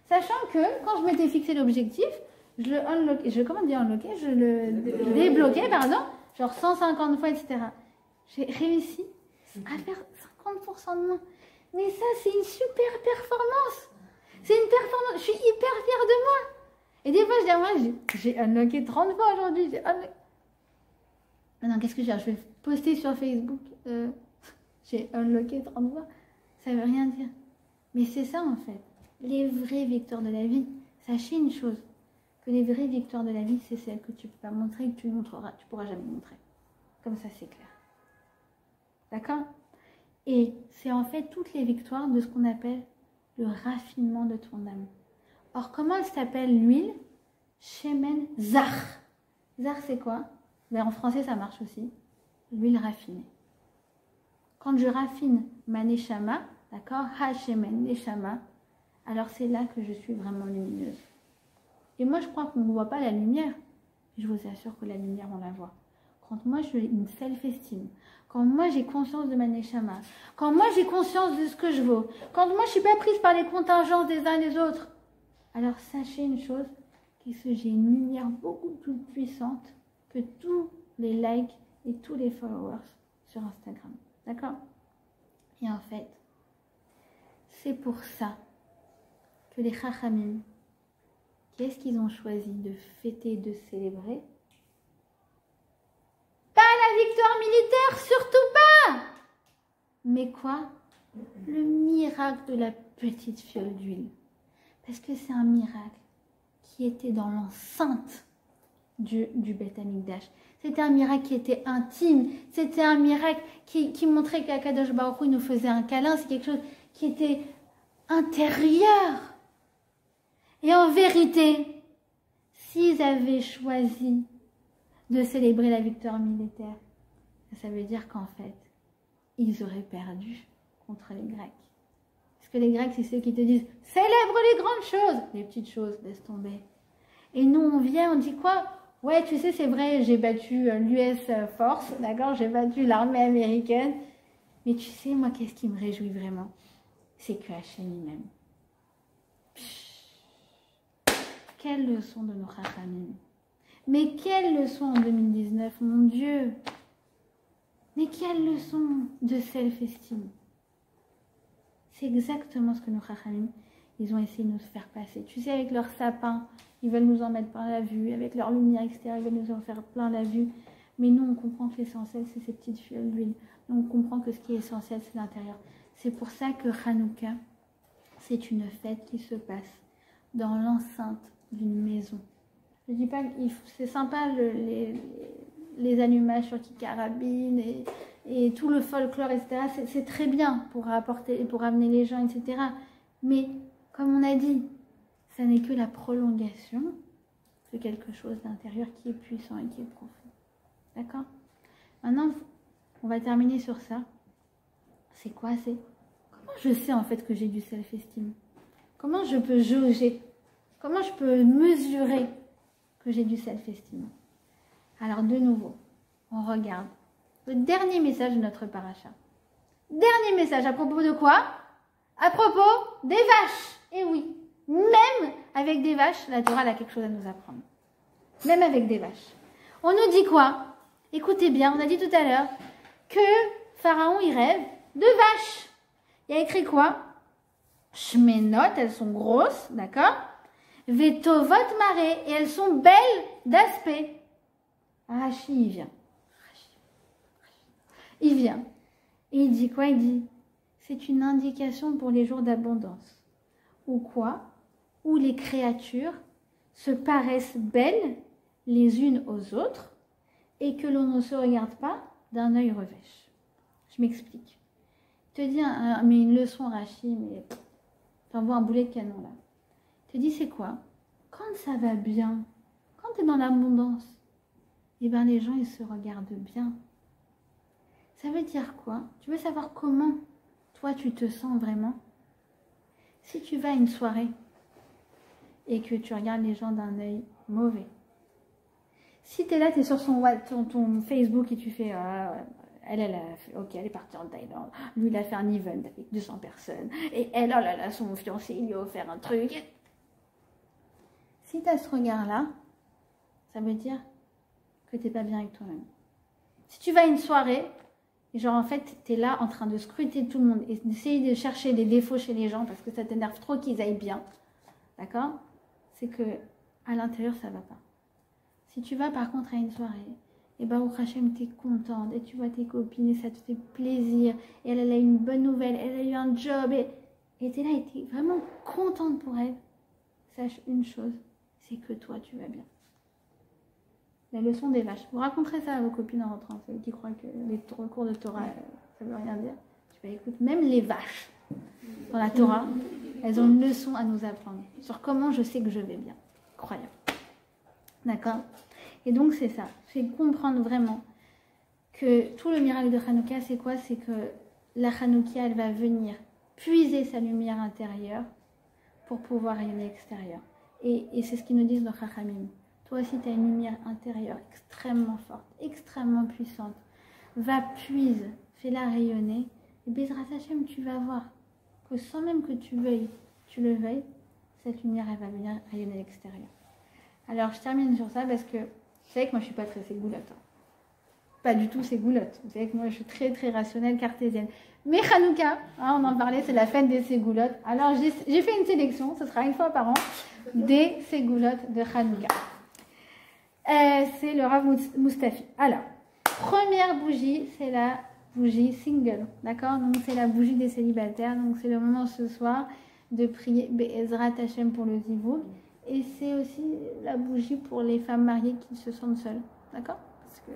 Sachant que, quand je m'étais fixé l'objectif, je le unlockais, je le débloquais, pardon, genre 150 fois, etc. J'ai réussi à faire 50% de moins. Mais ça, c'est une super performance. C'est une performance. Je suis hyper fière de moi. Et des fois, je dis à moi, j'ai unlocké 30 fois aujourd'hui. Maintenant, qu'est-ce que je vais faire? Je vais poster sur Facebook. J'ai unlocké 30 fois. Ça veut rien dire. Mais c'est ça, en fait. Les vraies victoires de la vie. Sachez une chose. Que les vraies victoires de la vie, c'est celles que tu ne peux pas montrer et que tu ne pourras jamais montrer. Comme ça, c'est clair. D'accord? Et c'est en fait toutes les victoires de ce qu'on appelle le raffinement de ton âme. Or, comment elle s'appelle l'huile? Shemen Zar. Zar, c'est quoi? Ben, en français, ça marche aussi. L'huile raffinée. Quand je raffine ma Neshama, d'accord? Ha Shemen Neshama, alors c'est là que je suis vraiment lumineuse. Et moi, je crois qu'on ne voit pas la lumière. Je vous assure que la lumière, on la voit. Quand moi, j'ai une self-estime, quand moi, j'ai conscience de ma Neshama, quand moi, j'ai conscience de ce que je vaux, quand moi, je ne suis pas prise par les contingences des uns et des autres, alors sachez une chose, que j'ai une lumière beaucoup plus puissante que tous les likes et tous les followers sur Instagram. D'accord? Et en fait, c'est pour ça que les Chachamim, qu'est-ce qu'ils ont choisi de fêter, de célébrer? Pas la victoire militaire, surtout pas! Mais quoi? Le miracle de la petite fiole d'huile. Parce que c'est un miracle qui était dans l'enceinte du Beth Amikdash. C'était un miracle qui était intime. C'était un miracle qui montrait qu'Akadosh Baruch Hu nous faisait un câlin. C'est quelque chose qui était intérieur. Et en vérité, s'ils avaient choisi de célébrer la victoire militaire, ça veut dire qu'en fait, ils auraient perdu contre les Grecs. Parce que les Grecs, c'est ceux qui te disent « Célèbre les grandes choses !» Les petites choses, laisse tomber. Et nous, on vient, on dit quoi? Ouais, tu sais, c'est vrai, j'ai battu l'US Force, d'accord? J'ai battu l'armée américaine. Mais tu sais, moi, qu'est-ce qui me réjouit vraiment? C'est que Hachem lui-même. Quelle leçon de nos Chachamim. Mais quelle leçon en 2019, mon Dieu! Mais quelle leçon de self-esteem! C'est exactement ce que nos Chachamim, ils ont essayé de nous faire passer. Tu sais, avec leur sapin, ils veulent nous en mettre plein la vue. Avec leur lumière extérieure, ils veulent nous en faire plein la vue. Mais nous, on comprend que l'essentiel, c'est ces petites fioles d'huile. Nous, on comprend que ce qui est essentiel, c'est l'intérieur. C'est pour ça que Hanouka, c'est une fête qui se passe dans l'enceinte d'une maison. Je dis pas que c'est sympa les allumages sur qui carabine et tout le folklore, etc. C'est très bien pour apporter, pour amener les gens, etc. Mais comme on a dit, ça n'est que la prolongation de quelque chose d'intérieur qui est puissant et qui est profond. D'accord? Maintenant, on va terminer sur ça. C'est quoi? C'est comment je sais en fait que j'ai du self-esteem? Comment je peux jauger? Comment je peux mesurer que j'ai du self-esteem? Alors de nouveau, on regarde le dernier message de notre paracha. Dernier message à propos de quoi? À propos des vaches. Et oui, même avec des vaches, la Torah a quelque chose à nous apprendre. Même avec des vaches. On nous dit quoi? Écoutez bien, on a dit tout à l'heure que Pharaon, il rêve de vaches. Il y a écrit quoi? Shmenot, elles sont grosses, d'accord? Vetovot maré, et elles sont belles d'aspect. Rachi, il vient. Il vient. Et il dit quoi? Il dit, c'est une indication pour les jours d'abondance. Ou quoi? Où les créatures se paraissent belles les unes aux autres et que l'on ne se regarde pas d'un œil revêche. Je m'explique. Je te dis mais une leçon, Rachi, mais t'envoies un boulet de canon là. Je te dis, c'est quoi? Quand ça va bien, quand tu es dans l'abondance, eh bien les gens, ils se regardent bien. Ça veut dire quoi? Tu veux savoir comment toi tu te sens vraiment? Si tu vas à une soirée et que tu regardes les gens d'un œil mauvais, si tu es là, tu es sur ton Facebook et tu fais elle est partie en Thaïlande, lui il a fait un event avec 200 personnes et elle, oh là là, son fiancé il lui a offert un truc. Si tu as ce regard-là, ça veut dire que tu n'es pas bien avec toi-même. Si tu vas à une soirée, et genre en fait, tu es là en train de scruter tout le monde et d'essayer de chercher des défauts chez les gens parce que ça t'énerve trop qu'ils aillent bien, d'accord? C'est que à l'intérieur, ça va pas. Si tu vas par contre à une soirée, et ben au Hachem, tu es contente et tu vois tes copines et ça te fait plaisir et elle a une bonne nouvelle, elle a eu un job et tu es là et tu es vraiment contente pour elle, sache une chose, c'est que toi, tu vas bien. La leçon des vaches. Vous raconterez ça à vos copines en rentrant, celles qui croient que les cours de Torah, ça veut rien dire. Tu vas écouter, même les vaches, dans la Torah, elles ont une leçon à nous apprendre sur comment je sais que je vais bien. Incroyable. D'accord? Et donc, c'est ça. C'est comprendre vraiment que tout le miracle de Hanouka, c'est quoi? C'est que la Hanouka, elle va venir puiser sa lumière intérieure pour pouvoir rayonner extérieur. Et c'est ce qu'ils nous disent dans Chachamim. Toi aussi, tu as une lumière intérieure extrêmement forte, extrêmement puissante. Va, puise, fais-la rayonner. Et Bezrat Hashem, tu vas voir que sans même que tu le veuilles, cette lumière, elle va venir rayonner à l'extérieur. Alors, je termine sur ça parce que vous savez que moi, je ne suis pas très ségoulotte. Hein. Pas du tout ségoulotte. Vous savez que moi, je suis très, très rationnelle, cartésienne. Mais Hanouka, hein, on en parlait, c'est la fête des ségoulottes. Alors, j'ai fait une sélection, ce sera une fois par an, des ségoulottes de Hanouka. C'est le Rav Moustafi. Alors, première bougie, c'est la bougie single, d'accord? Donc, c'est la bougie des célibataires. Donc, c'est le moment ce soir de prier Be'ezrat Hashem pour le zivoug. Et c'est aussi la bougie pour les femmes mariées qui se sentent seules, d'accord? Parce que,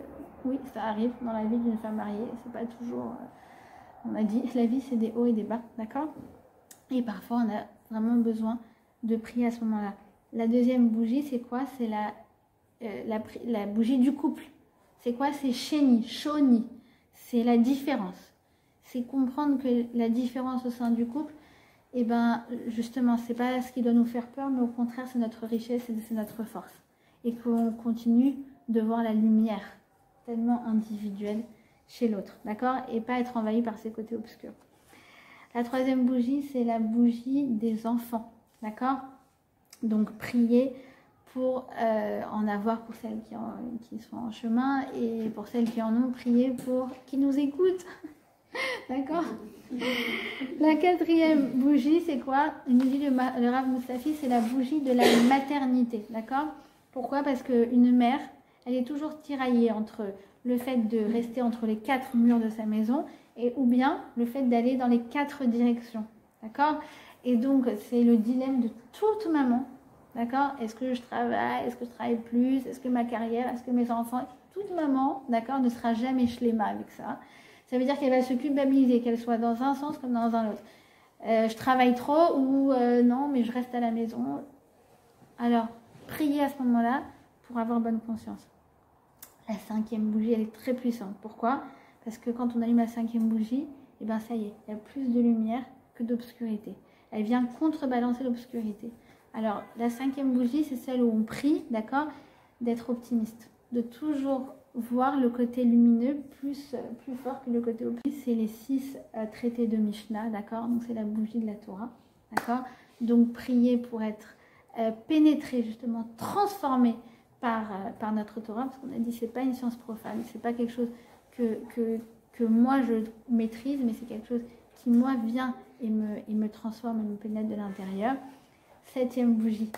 oui, ça arrive dans la vie d'une femme mariée. C'est pas toujours... on a dit, la vie, c'est des hauts et des bas, d'accord? Et parfois, on a vraiment besoin de prier à ce moment-là. La deuxième bougie, c'est quoi? C'est la bougie du couple. C'est quoi? C'est Sheni, Shoni. C'est la différence. C'est comprendre que la différence au sein du couple, et ben justement, c'est pas ce qui doit nous faire peur, mais au contraire, c'est notre richesse et c'est notre force. Et qu'on continue de voir la lumière tellement individuelle chez l'autre, d'accord? Et pas être envahi par ses côtés obscurs. La troisième bougie, c'est la bougie des enfants, d'accord? Donc, priez pour en avoir pour celles qui sont en chemin et pour celles qui en ont, priez pour qui nous écoutent. D'accord? La quatrième bougie, c'est quoi? Il nous dit le Rav Moussafi, c'est la bougie de la maternité. D'accord? Pourquoi? Parce qu'une mère, elle est toujours tiraillée entre le fait de rester entre les 4 murs de sa maison ou bien le fait d'aller dans les 4 directions. D'accord? Et donc, c'est le dilemme de toute maman. D'accord? Est-ce que je travaille? Est-ce que je travaille plus? Est-ce que ma carrière? Est-ce que mes enfants? Toute maman, d'accord, ne sera jamais schléma avec ça. Ça veut dire qu'elle va se culpabiliser, qu'elle soit dans un sens comme dans un autre. Je travaille trop ou non, mais je reste à la maison. Alors, priez à ce moment-là pour avoir bonne conscience. La cinquième bougie, elle est très puissante. Pourquoi? Parce que quand on allume la cinquième bougie, eh ben ça y est, il y a plus de lumière que d'obscurité. Elle vient contrebalancer l'obscurité. Alors, la cinquième bougie, c'est celle où on prie, d'accord, d'être optimiste, de toujours voir le côté lumineux plus fort que le côté obscur. C'est les 6 traités de Mishnah, d'accord? Donc, c'est la bougie de la Torah, d'accord? Donc, priez pour être pénétré, justement, transformé par notre Torah, parce qu'on a dit c'est pas une science profane, c'est pas quelque chose que moi je maîtrise, mais c'est quelque chose qui moi vient et me transforme et me pénètre de l'intérieur. Septième bougie,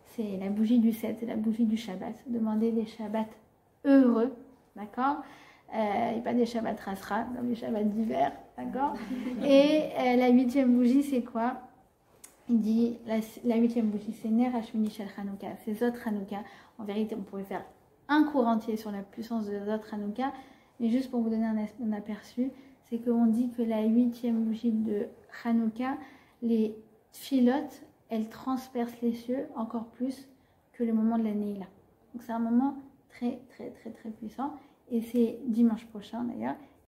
c'est la bougie du 7, c'est la bougie du Shabbat. Demandez des Shabbats heureux, d'accord? Et pas des Shabbats rasra, dans les Shabbats d'hiver, d'accord? Et la huitième bougie, c'est quoi? Il dit, la huitième bougie, c'est Ner Hashmini Shel Hanouka, c'est Zot Hanouka. En vérité, on pourrait faire un cours entier sur la puissance de Zot Hanouka, mais juste pour vous donner un aperçu, c'est qu'on dit que la huitième bougie de Hanouka, les filotes, elles transpercent les cieux encore plus que le moment de la Neila. Donc c'est un moment très, très, très, très puissant. Et c'est dimanche prochain d'ailleurs.